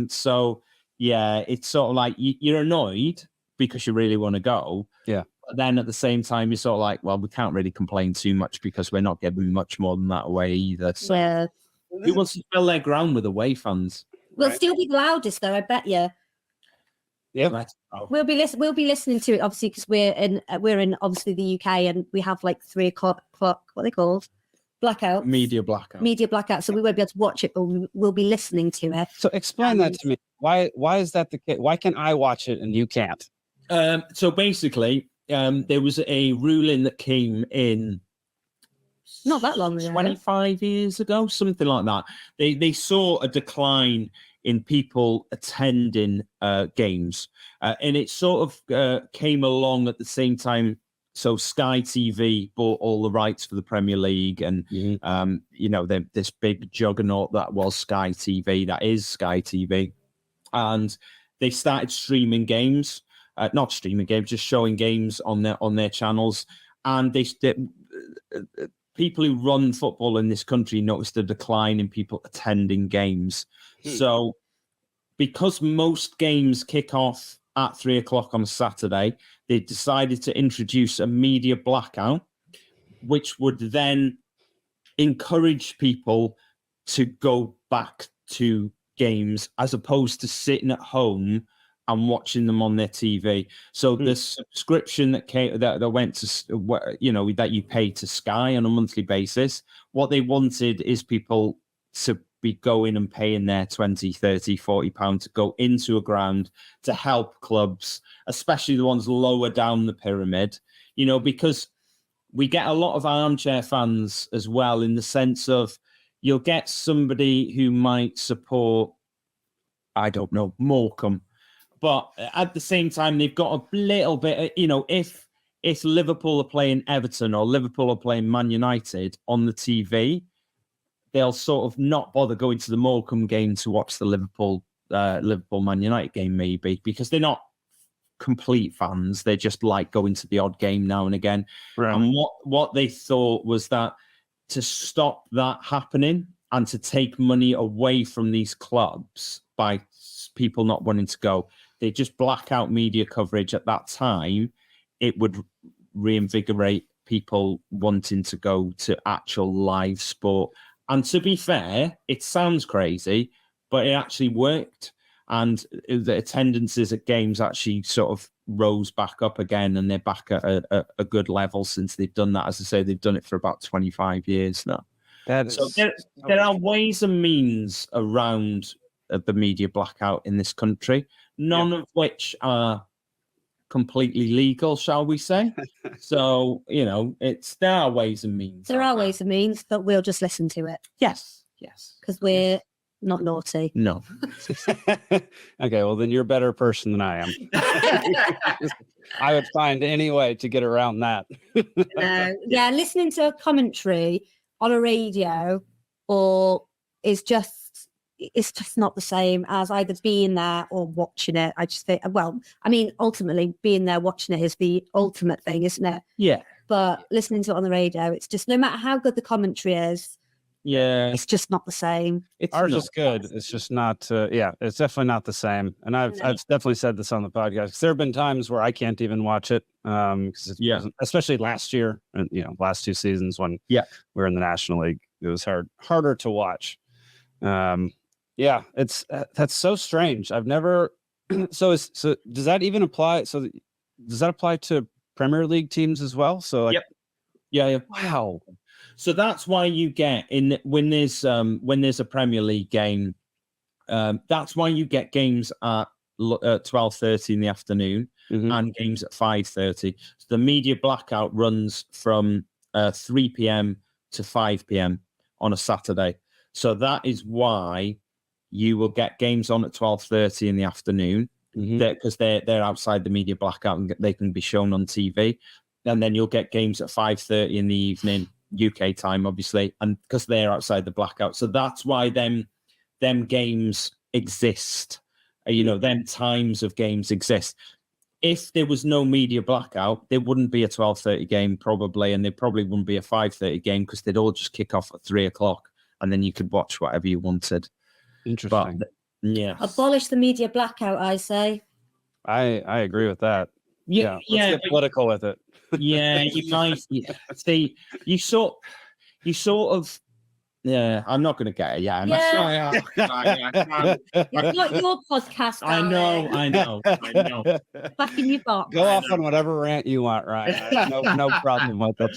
So yeah, it's sort of like you're annoyed because you really want to go. Yeah. But then at the same time, you're sort of like, well, we can't really complain too much because we're not giving much more than that away either. So yeah. Who wants to fill their ground with away fans? We'll still be the loudest though, I bet you. Yeah. Let's go. We'll be listening to it obviously because we're in obviously the UK and we have like 3 o'clock what are they called, blackout, Media blackout. so we won't be able to watch it, but we'll be listening to it. So explain that to me. Why is that the case? Why can I watch it and you can't? So basically, there was a ruling that came in Not that long ago. 25 years ago, something like that. They saw a decline in people attending games, and it sort of came along at the same time. So Sky TV bought all the rights for the Premier League, and this big juggernaut that was Sky TV, that is Sky TV, and they started streaming games, not streaming games, just showing games on their channels, and they people who run football in this country noticed a decline in people attending games. So because most games kick off at 3 o'clock on a Saturday, they decided to introduce a media blackout, which would then encourage people to go back to games as opposed to sitting at home and watching them on their TV. So the subscription that went to, that you pay to Sky on a monthly basis, what they wanted is people to be going and paying their 20, 30, 40 pounds to go into a ground to help clubs, especially the ones lower down the pyramid, because we get a lot of armchair fans as well, in the sense of you'll get somebody who might support, I don't know, Morecambe, but at the same time, they've got a little bit, if Liverpool are playing Everton or Liverpool are playing Man United on the TV, they'll sort of not bother going to the Morecambe game to watch the Liverpool Man United game, maybe, because they're not complete fans. They just like going to the odd game now and again. Right. And what they thought was that to stop that happening and to take money away from these clubs by people not wanting to go, they just black out media coverage at that time. It would reinvigorate people wanting to go to actual live sport. And to be fair, it sounds crazy, but it actually worked. And the attendances at games actually sort of rose back up again, and they're back at a good level since they've done that. As I say, they've done it for about 25 years now. So there are ways and means around the media blackout in this country, none of which are completely legal, shall we say. So, there are ways and means. There are ways and means, but we'll just listen to it. Yes. Because we're not naughty. No. Okay, well, then you're a better person than I am. I would find any way to get around that. Listening to a commentary on a radio it's just not the same as either being there or watching it. I just think, ultimately being there watching it is the ultimate thing, isn't it? Yeah. But listening to it on the radio, it's just, no matter how good the commentary is, it's just not the same. Ours is good. It's just not, it's definitely not the same. And I've definitely said this on the podcast, because there have been times where I can't even watch it. Especially last year, and last 2 seasons when we were in the National League, it was harder to watch. It's that's so strange. I've never. So does that even apply? So does that apply to Premier League teams as well? So yeah. Wow. So that's why you get when there's a Premier League game, that's why you get games at 12:30 in the afternoon and games at 5:30. So the media blackout runs from 3 p.m. to 5 p.m. on a Saturday. So that is why you will get games on at 12:30 in the afternoon, because they're outside the media blackout and they can be shown on TV. And then you'll get games at 5:30 in the evening, UK time, obviously, and because they're outside the blackout. So that's why them games exist. Them times of games exist. If there was no media blackout, there wouldn't be a 12:30 game probably, and there probably wouldn't be a 5:30 game, because they'd all just kick off at 3 o'clock. And then you could watch whatever you wanted. Interesting. But, abolish the media blackout, I say. I agree with that. Let's get political with it. Yeah, you might see. You sort of Yeah, I'm not going to get it. Yeah, Yeah. I It's not your podcast. know. Back in your box. Go off on whatever rant you want, Ryan. No problem with it.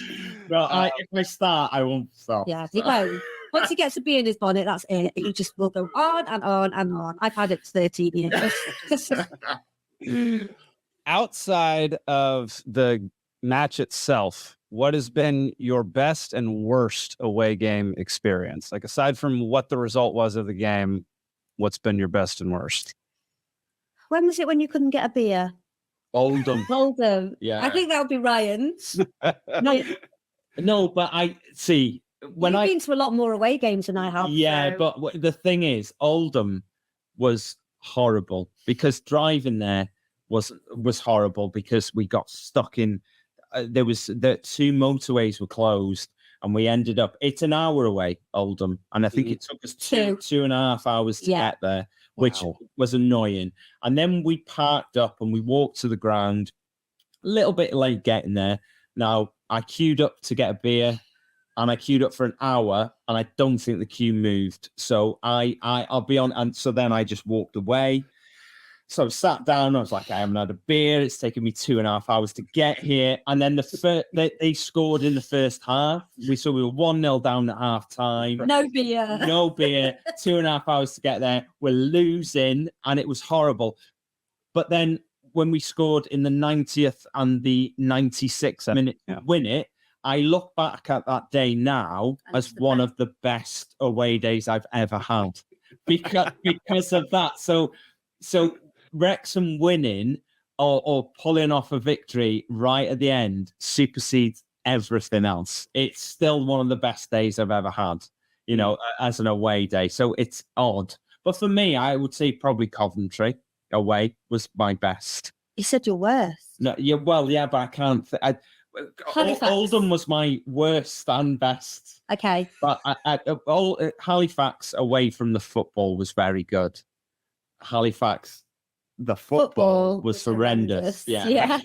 Well, if I start, I won't stop. Yeah, he won't. Once he gets a bee in his bonnet, that's it. He just will go on and on and on. I've had it for 13 years. Outside of the match itself, what has been your best and worst away game experience? Like, aside from what the result was of the game, what's been your best and worst? When was it when you couldn't get a beer? Oldham. Yeah. I think that would be Ryan's. No, but I see when You've been to a lot more away games than I have. Yeah, so. but the thing is, Oldham was horrible because driving there was horrible because we got stuck in. The 2 motorways were closed, and we ended up. It's an hour away, Oldham, and I think it took us 2.5 hours to get there, which was annoying. And then we parked up and we walked to the ground. A little bit late getting there. Now I queued up to get a beer. And I queued up for an hour, and I don't think the queue moved. So I'll be on, and so then I just walked away. So I sat down. I was like, I haven't had a beer. It's taken me 2.5 hours to get here. And then they scored in the first half. We were 1-0 down at half time. No beer. No beer. 2.5 hours to get there. We're losing, and it was horrible. But then when we scored in the 90th and the 96th minute win it. I look back at that day now as one of the best away days I've ever had because of that. So Wrexham winning or pulling off a victory right at the end supersedes everything else. It's still one of the best days I've ever had, as an away day. So it's odd. But for me, I would say probably Coventry away was my best. You said your worst. No, but I can't. Oldham was my worst and best. Okay. But Halifax away from the football was very good. Halifax, the football was horrendous. Yeah.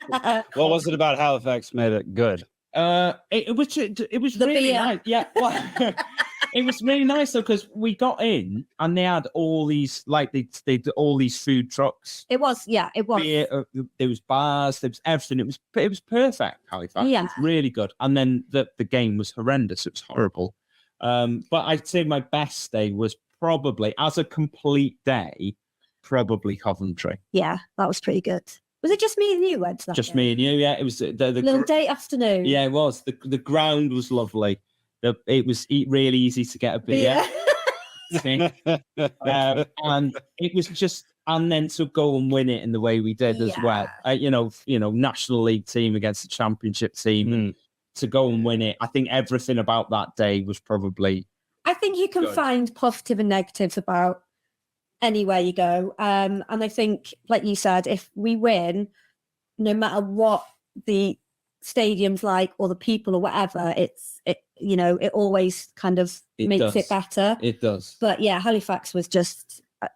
What was it about Halifax made it good? It was really nice. Yeah. Well, it was really nice though because we got in and they had all these they did all these food trucks. It was. Beer, there was bars, there was everything. It was perfect. Halifax, it was really good. And then the game was horrendous. It was horrible. But I'd say my best day was probably as a complete day, probably Coventry. Yeah, that was pretty good. Was it just me and you went to that? Just me and you. Yeah, it was the little date afternoon. Yeah, it was. The ground was lovely. It was really easy to get a beer. And it was just, and then to go and win it in the way we did as well. National League team against the Championship team, to go and win it. I think everything about that day was probably. I think you can find positive and negatives about anywhere you go. And I think, like you said, if we win, no matter what the stadium's like or the people or whatever, it always kind of makes it better. It does. But yeah, Halifax was just I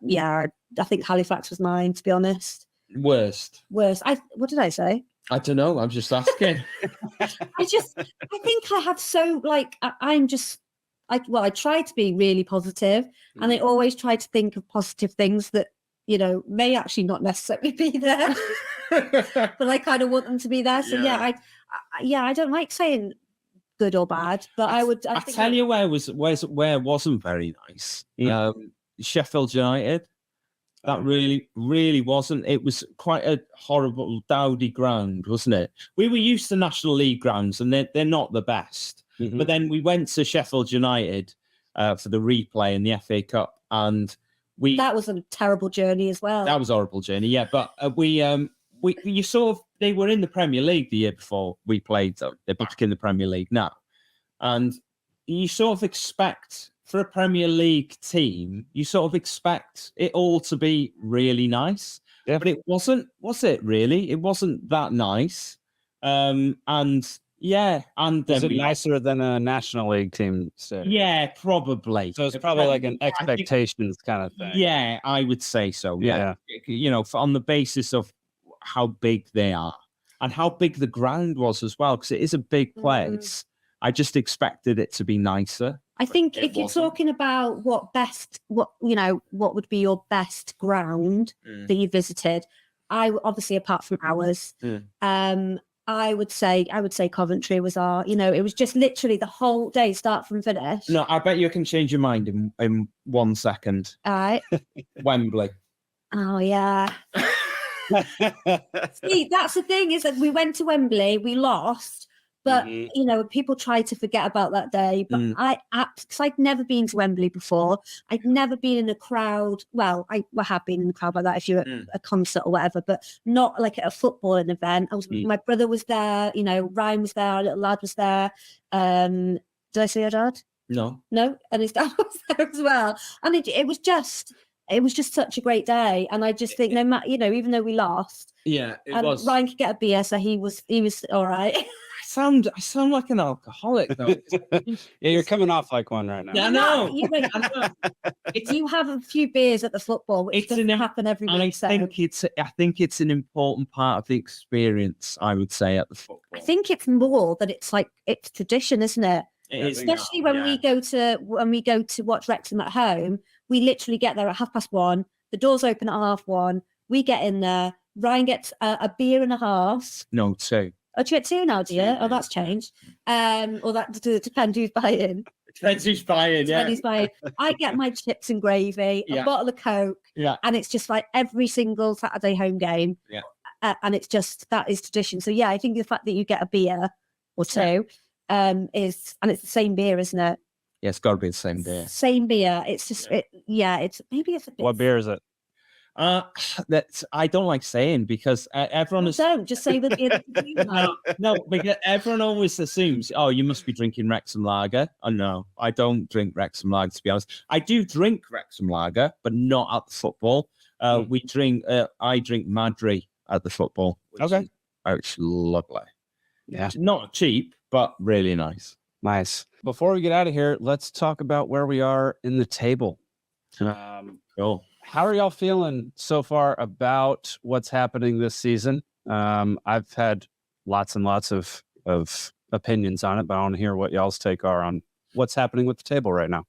think Halifax was mine, to be honest. Worst. What did I say? I don't know. I'm just asking. I think I have so I try to be really positive, and I always try to think of positive things that may actually not necessarily be there, but I kind of want them to be there. So I don't like saying good or bad, but I tell you where wasn't very nice. Sheffield United. That really, really wasn't. It was quite a horrible, dowdy ground, wasn't it? We were used to National League grounds, and they're not the best. Mm-hmm. But then we went to Sheffield United for the replay in the FA Cup, and that was a terrible journey as well. That was a horrible journey, yeah. But they were in the Premier League the year before we played them. They're back in the Premier League now, and you sort of expect. For a Premier League team, you sort of expect it all to be really nice. Yeah. But it wasn't, was it really? It wasn't that nice. Was it nicer than a National League team? So? Yeah, probably. So it's probably like an expectations kind of thing. Yeah, I would say so. Yeah. On the basis of how big they are and how big the ground was as well, because it is a big place. I just expected it to be nicer. I think It if you're wasn't. talking about what would be your best ground that you visited, obviously apart from ours, I would say Coventry was our, it was just literally the whole day, start from finish. No, I bet you can change your mind in 1 second. All right. Wembley. Oh yeah. See, that's the thing, is that we went to Wembley, we lost, but people try to forget about that day. But because I'd never been to Wembley before, I'd never been in a crowd. Well, I have been in a crowd like that if you're at a concert or whatever, but not like at a footballing event. My brother was there, Ryan was there, our little lad was there. Did I say your dad? No, and his dad was there as well. And it was just such a great day. And I just think, no matter, even though we lost, it was. Ryan could get a beer, so he was all right. I sound like an alcoholic though. Yeah, you're coming off like one right now. Yeah, I know. You have a few beers at the football, which doesn't happen every week. I think it's an important part of the experience, I would say, at the football. I think it's more that it's tradition, isn't it? Especially when we go to watch Wrexham at home, we literally get there at 1:30. The doors open at 1:30. We get in there. Ryan gets a beer and a half. No, 2. Oh, do you get 2 now, do you? Oh, that's changed. Or that depends who's buying. Depends who's buying, yeah. Who's buying. I get my chips and gravy, a bottle of Coke, and it's just like every single Saturday home game. Yeah. And it's just, that is tradition. So yeah, I think the fact that you get a beer or 2 and it's the same beer, isn't it? Yeah, it's got to be the same beer. Same beer. It's just, it's maybe it's a bit. What beer is it? That I don't like saying, because everyone is. Don't just say the beer. No, because everyone always assumes, oh, you must be drinking Wrexham lager. Oh no, I don't drink Wrexham lager, to be honest. I do drink Wrexham lager, but not at the football. I drink Madry at the football. It's lovely. Yeah, not cheap, but really nice. Nice. Before we get out of here, let's talk about where we are in the table. Cool. How are y'all feeling so far about what's happening this season? I've had lots and lots of opinions on it, but I want to hear what y'all's take are on what's happening with the table right now.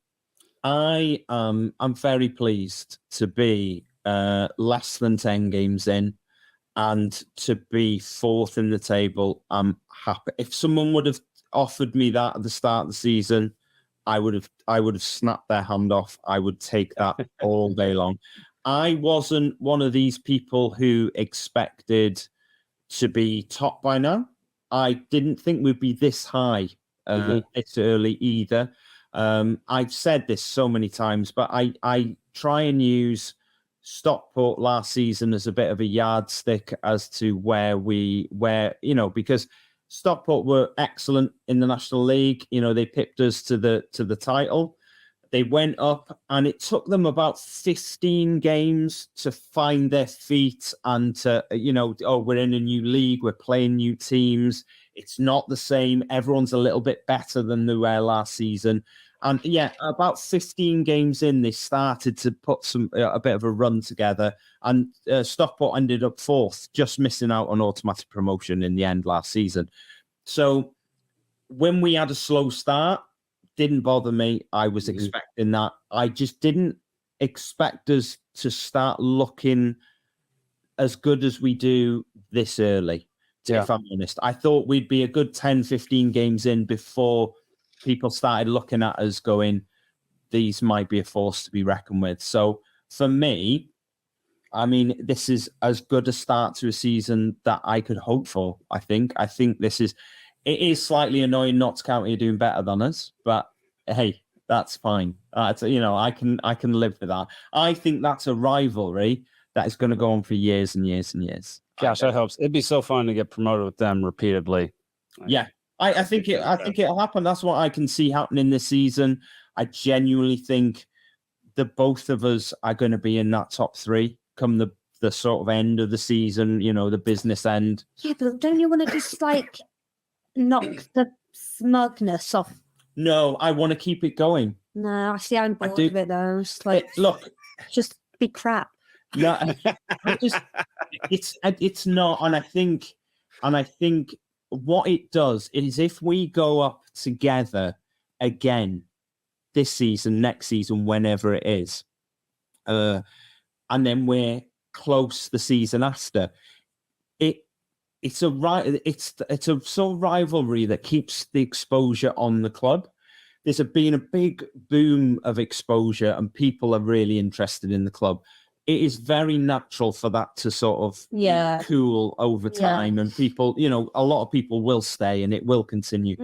I'm very pleased to be less than 10 games in and to be 4th in the table. I'm happy. If someone would have offered me that at the start of the season, I would have snapped their hand off. I would take that all day long. I wasn't one of these people who expected to be top by now. I didn't think we'd be this high this early either. I've said this so many times, but I try and use Stockport last season as a bit of a yardstick as to where because Stockport were excellent in the National League. They pipped us to the title. They went up, and it took them about 15 games to find their feet and to, we're in a new league, we're playing new teams. It's not the same. Everyone's a little bit better than they were last season. And yeah, about 15 games in, they started to put a bit of a run together, and Stockport ended up 4th, just missing out on automatic promotion in the end last season. So when we had a slow start, didn't bother me. I was expecting that. I just didn't expect us to start looking as good as we do this early, if I'm honest. I thought we'd be a good 10, 15 games in before people started looking at us going, these might be a force to be reckoned with. So for me, I mean, this is as good a start to a season that I could hope for, I think. I think it is slightly annoying Notts County are doing better than us, but hey, that's fine. I can live with that. I think that's a rivalry that is going to go on for years and years and years. Gosh, I hope so. It'd be so fun to get promoted with them repeatedly. Yeah. I think it'll happen. That's what I can see happening this season. I genuinely think that both of us are going to be in that top 3 come the sort of end of the season, the business end. Yeah, but don't you want to just knock the smugness off? No, I want to keep it going. No, I see I'm bored of it though. It's look, just be crap. No, it's not, and I think what it does is if we go up together again, this season, next season, whenever it is. And then we're close the season after. It's a sort of rivalry that keeps the exposure on the club. There's been a big boom of exposure and people are really interested in the club. It is very natural for that to sort of cool over time, and people, a lot of people will stay and it will continue.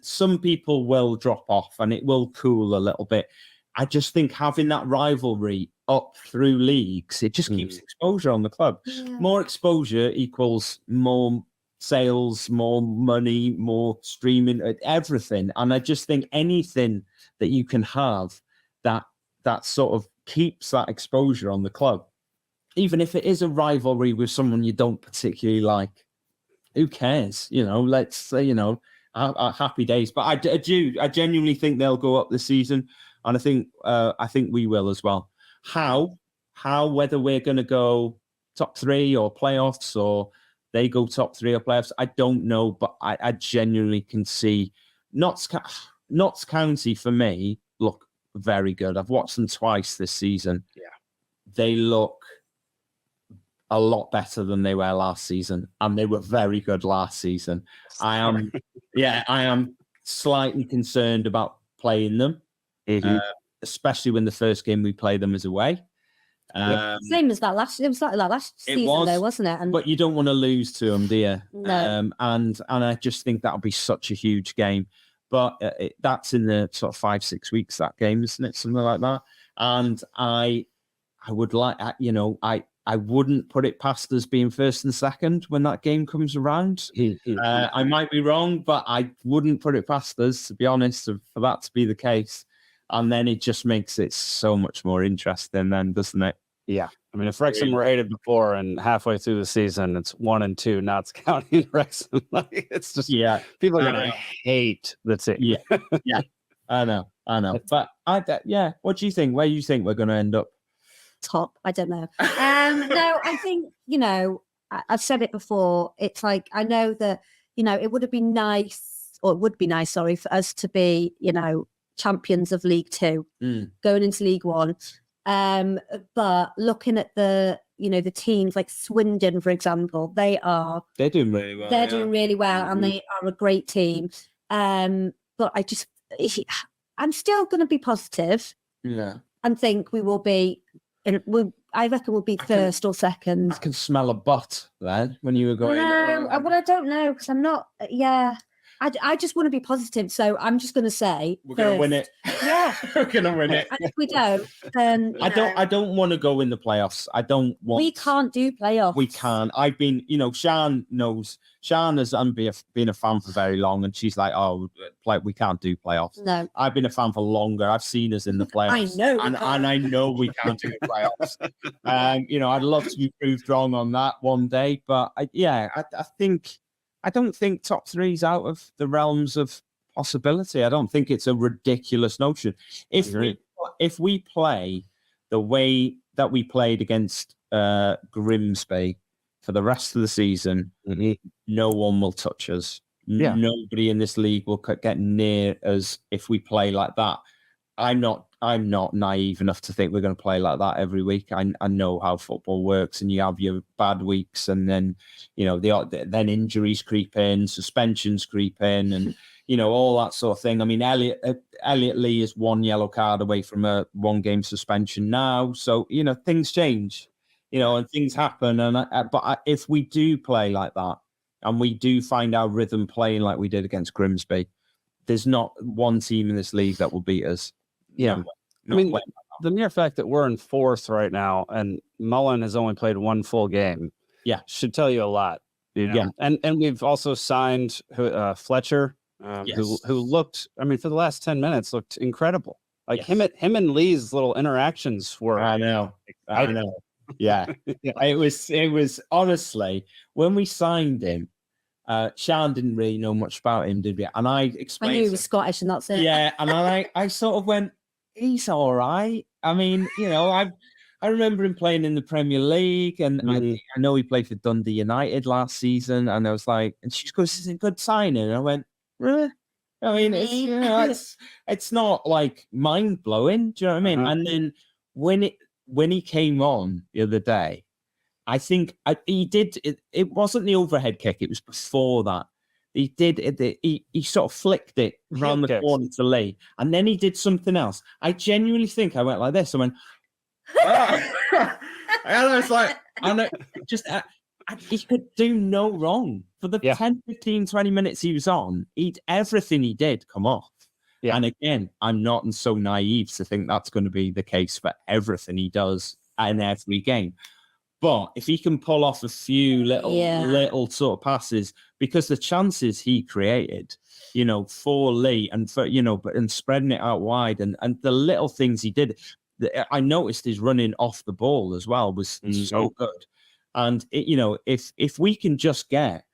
Some people will drop off and it will cool a little bit. I just think having that rivalry up through leagues, it just keeps exposure on the club. More exposure equals more sales, more money, more streaming, everything. And I just think anything that you can have that sort of keeps that exposure on the club, even if it is a rivalry with someone you don't particularly like, who cares? Let's say, happy days. But I genuinely think they'll go up this season, and I think we will as well. How whether we're going to go top 3 or playoffs, or they go top 3 or playoffs, I don't know. But I genuinely can see Notts County for me look very good. I've watched them twice this season. Yeah, they look a lot better than they were last season, and they were very good last season. I am slightly concerned about playing them, especially when the first game we played them is away. Same as that last. It was like that last season, though, wasn't it? But you don't want to lose to them, do you? No. And I just think that'll be such a huge game. But that's in the sort of 5-6 weeks, that game, isn't it? Something like that. And I would like, I wouldn't put it past us being first and second when that game comes around. I might be wrong, but I wouldn't put it past us, to be honest, for that to be the case. And then it just makes it so much more interesting then, doesn't it? Yeah. I mean, if Wrexham were 8 before and halfway through the season, it's 1-2, Notts County and Wrexham. It's just, people are going to hate the team. Yeah. I know. But what do you think? Where do you think we're going to end up? Top. I don't know. No, I think, I've said it before. It's like, I know that, it would be nice, sorry, for us to be, champions of League 2, going into League 1. But looking at the teams like Swindon, for example, they're doing really well. They're doing really well, and they are a great team. But I'm still going to be positive. Yeah, and think we will be. I reckon we'll be first or second. I can smell a butt then when you were going. No, well, I don't know because I'm not. Yeah. I just want to be positive, so I'm just going to say we're going to win it. Yeah, we're going to win it. And if we don't, then I don't want to go in the playoffs. I don't want. We can't do playoffs. We can't. I've been, Sian knows. Sian has been a fan for very long, and she's like, "Oh, we can't do playoffs." No, I've been a fan for longer. I've seen us in the playoffs. I know, and I know we can't do the playoffs. I'd love to be proved wrong on that one day, but I think. I don't think top 3's out of the realms of possibility. I don't think it's a ridiculous notion. If we play the way that we played against Grimsby for the rest of the season, no one will touch us. Yeah. Nobody in this league will get near us if we play like that. I'm not naive enough to think we're going to play like that every week. I know how football works, and you have your bad weeks, and then then injuries creep in, suspensions creep in, and all that sort of thing. I mean, Elliot Lee is 1 yellow card away from a 1-game suspension now, so things change, and things happen. And but if we do play like that, and we do find our rhythm playing like we did against Grimsby, there's not one team in this league that will beat us. Yeah. I mean, the mere fact that we're in 4th right now and Mullen has only played 1 full game, should tell you a lot. Yeah. And we've also signed Fletcher, who looked, I mean, for the last 10 minutes looked incredible. Like him and Lee's little interactions were. I know. Yeah. It was honestly, when we signed him, Sian didn't really know much about him, did we? And I explained. I knew he was Scottish, and that's it. Yeah, and I sort of went, he's all right. I mean, I remember him playing in the Premier League, and I know he played for Dundee United last season. And I was like, and she goes, "This is a good signing." And I went, really? I mean, it's not like mind blowing. Do you know what I mean? And then when he came on the other day, I think he did. It wasn't the overhead kick. It was before that. He did it. He sort of flicked it around the corner to Lee, and then he did something else. I genuinely think I went like this. I went, and I was like, he could do no wrong for the 10, 15, 20 minutes he was on. Everything he did come off. Yeah. And again, I'm not so naive to think that's going to be the case for everything he does in every game. But if he can pull off a few little sort of passes, because the chances he created, for Lee and and spreading it out wide and the little things he did, I noticed his running off the ball as well was so good. And if we can just get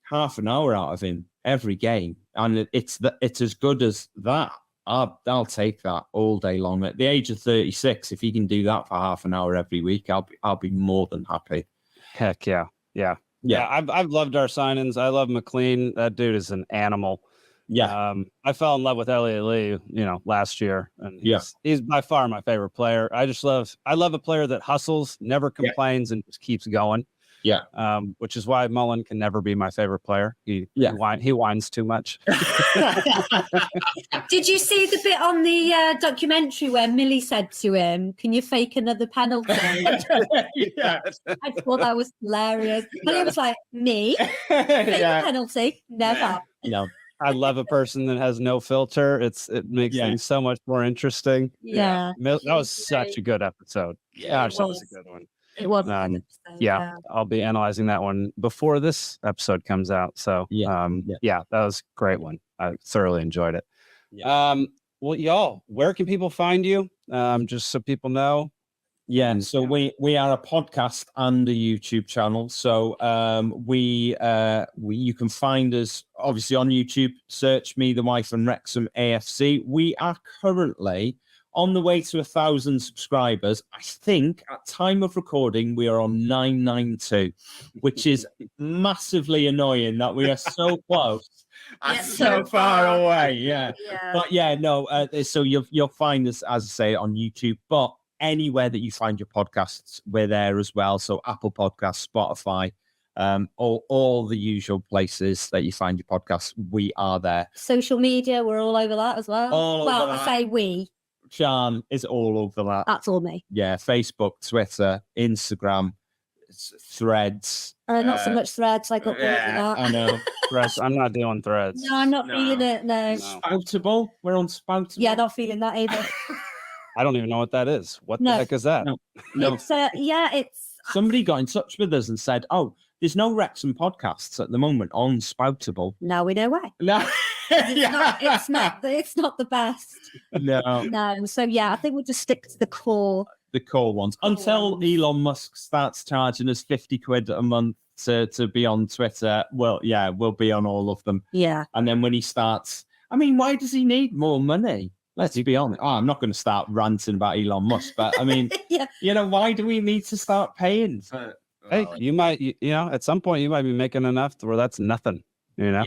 half an hour out of him every game, and it's as good as that, I'll take that all day long. At the age of 36, if he can do that for half an hour every week, I'll be more than happy. Heck yeah. I've loved our signings. I love McLean. That dude is an animal. Yeah. I fell in love with Elliot Lee, last year, and he's by far my favorite player. I love a player that hustles, never complains, and just keeps going. Yeah. Which is why Mullen can never be my favorite player. He whines too much. Did you see the bit on the documentary where Millie said to him, "Can you fake another penalty?" Yeah. I thought that was hilarious. And he was like, "Me? Fake a penalty? Never." No. I love a person that has no filter. It makes things so much more interesting. Yeah. That was such a good episode. Yeah, that was a good one. It was. I'll be analyzing that one before this episode comes out. So that was a great one. I thoroughly enjoyed it. Well, y'all, where can people find you? Just so people know. Yeah, so we are a podcast and a YouTube channel. So you can find us obviously on YouTube. Search me, the wife, and Wrexham AFC. We are currently on the way to 1,000 subscribers. I think at time of recording we are on 992, which is massively annoying that we are so close and so far away. Yeah. But so you'll find us, as I say, on YouTube, but anywhere that you find your podcasts, we're there as well. So Apple Podcasts, Spotify, all the usual places that you find your podcasts, we are there. Social media, we're all over that as well. I say we. Sean is all over that. That's all me. Yeah, Facebook, Twitter, Instagram, Threads. Not so much Threads. I got bored of that. I know. Threads. I'm not doing Threads. No, I'm not feeling it. No. Spoutable. We're on Spoutable. Yeah, not feeling that either. I don't even know what that is. What the heck is that? No. It's somebody got in touch with us and said, "Oh, there's no Wrexham podcasts at the moment on Spoutable." Now we know why. No. It's not the best. No. So I think we'll just stick to the core ones until Elon Musk starts charging us 50 quid a month to be on Twitter. Well, we'll be on all of them. Yeah. And then when he starts, I mean, why does he need more money? Let's be honest. I'm not going to start ranting about Elon Musk, but I mean, why do we need to start paying for? Hey, you might, at some point you might be making enough to where that's nothing. Yeah.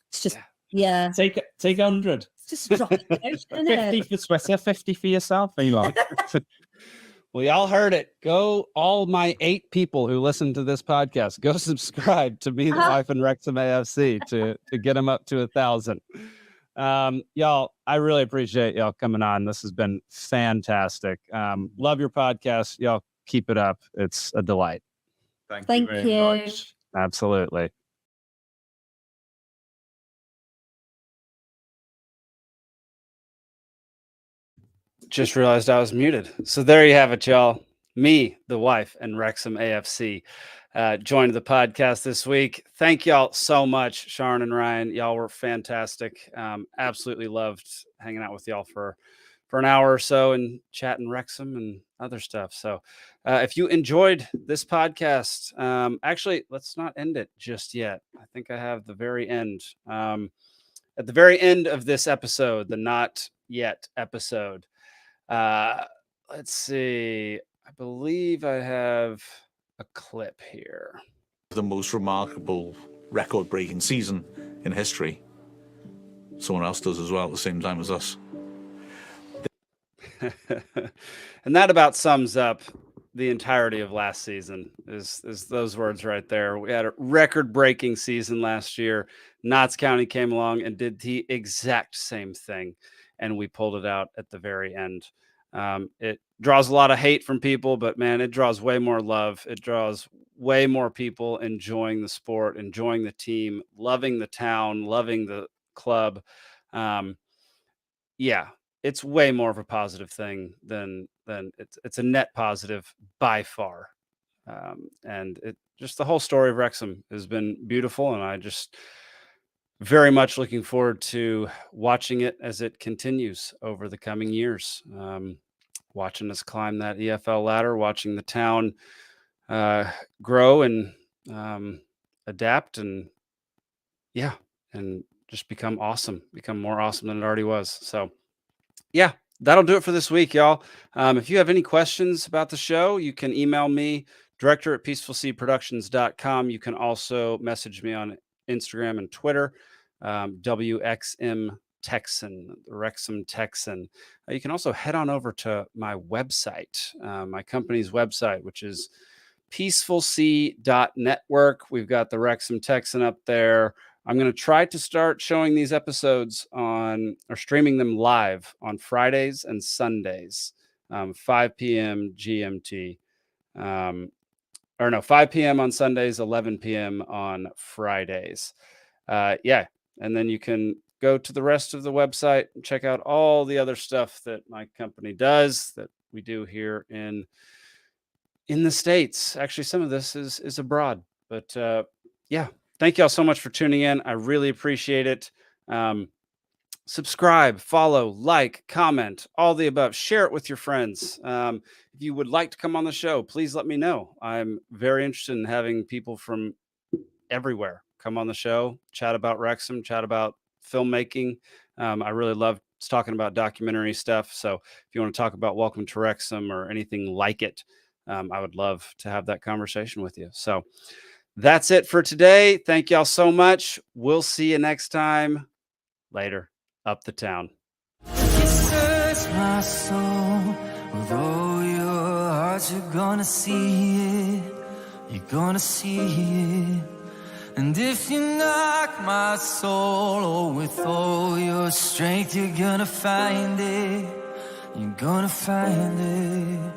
It's just take 100. Just drop it. 50 for Twitter, 50 for yourself, Elon. Well, y'all heard it. Go, all my 8 people who listen to this podcast, go subscribe to me, the wife, and Wrexham AFC to get them up to 1,000. Y'all, I really appreciate y'all coming on. This has been fantastic. Love your podcast. Y'all keep it up. It's a delight. Thank you very much. Absolutely. Just realized I was muted. So there you have it, y'all. Me, the wife, and Wrexham AFC joined the podcast this week. Thank y'all so much, Siân and Ryan. Y'all were fantastic. Absolutely loved hanging out with y'all for an hour or so and chatting Wrexham and other stuff. So if you enjoyed this podcast, actually, let's not end it just yet. I think I have the very end. At the very end of this episode, the Not Yet episode, let's see. I believe I have a clip here. The most remarkable record-breaking season in history. someone else does as well at the same time as us. And that about sums up the entirety of last season is those words right there. We had a record-breaking season last year. Notts County came along and did the exact same thing, and we pulled it out at the very end. It draws a lot of hate from people, but man, it draws way more love. It draws way more people enjoying the sport, enjoying the team, loving the town, loving the club. Yeah, it's way more of a positive thing than it's a net positive by far. And it just the whole story of Wrexham has been beautiful, and I just very much looking forward to watching it as it continues over the coming years. Watching us climb that EFL ladder, watching the town grow and adapt, and yeah, and just become more awesome than it already was. So yeah, that'll do it for this week, y'all. If you have any questions about the show, you can email me, director@peacefulseaproductions.com. You can also message me on Instagram and Twitter, WXM Texan, the Wrexham Texan. You can also head on over to my website, my company's website, which is peacefulsea.network. We've got the Wrexham Texan up there. I'm going to try to start showing these episodes or streaming them live on Fridays and Sundays, 5 p.m. GMT. 5 p.m. on Sundays, 11 p.m. on Fridays. Yeah. And then you can go to the rest of the website and check out all the other stuff that my company does, that we do here in the States. Actually, some of this is abroad, but yeah. Thank y'all so much for tuning in. I really appreciate it. Subscribe, follow, like, comment, all the above. Share it with your friends. If you would like to come on the show, please let me know. I'm very interested in having people from everywhere come on the show, chat about Wrexham, chat about filmmaking. I really love talking about documentary stuff. So if you want to talk about Welcome to Wrexham or anything like it, I would love to have that conversation with you. So that's it for today. Thank y'all so much. We'll see you next time. Later. Up the town. You search my soul with all your heart. You're gonna see it. You're gonna see it. And if you knock my soul with all your strength, you're gonna find it. You're gonna find it.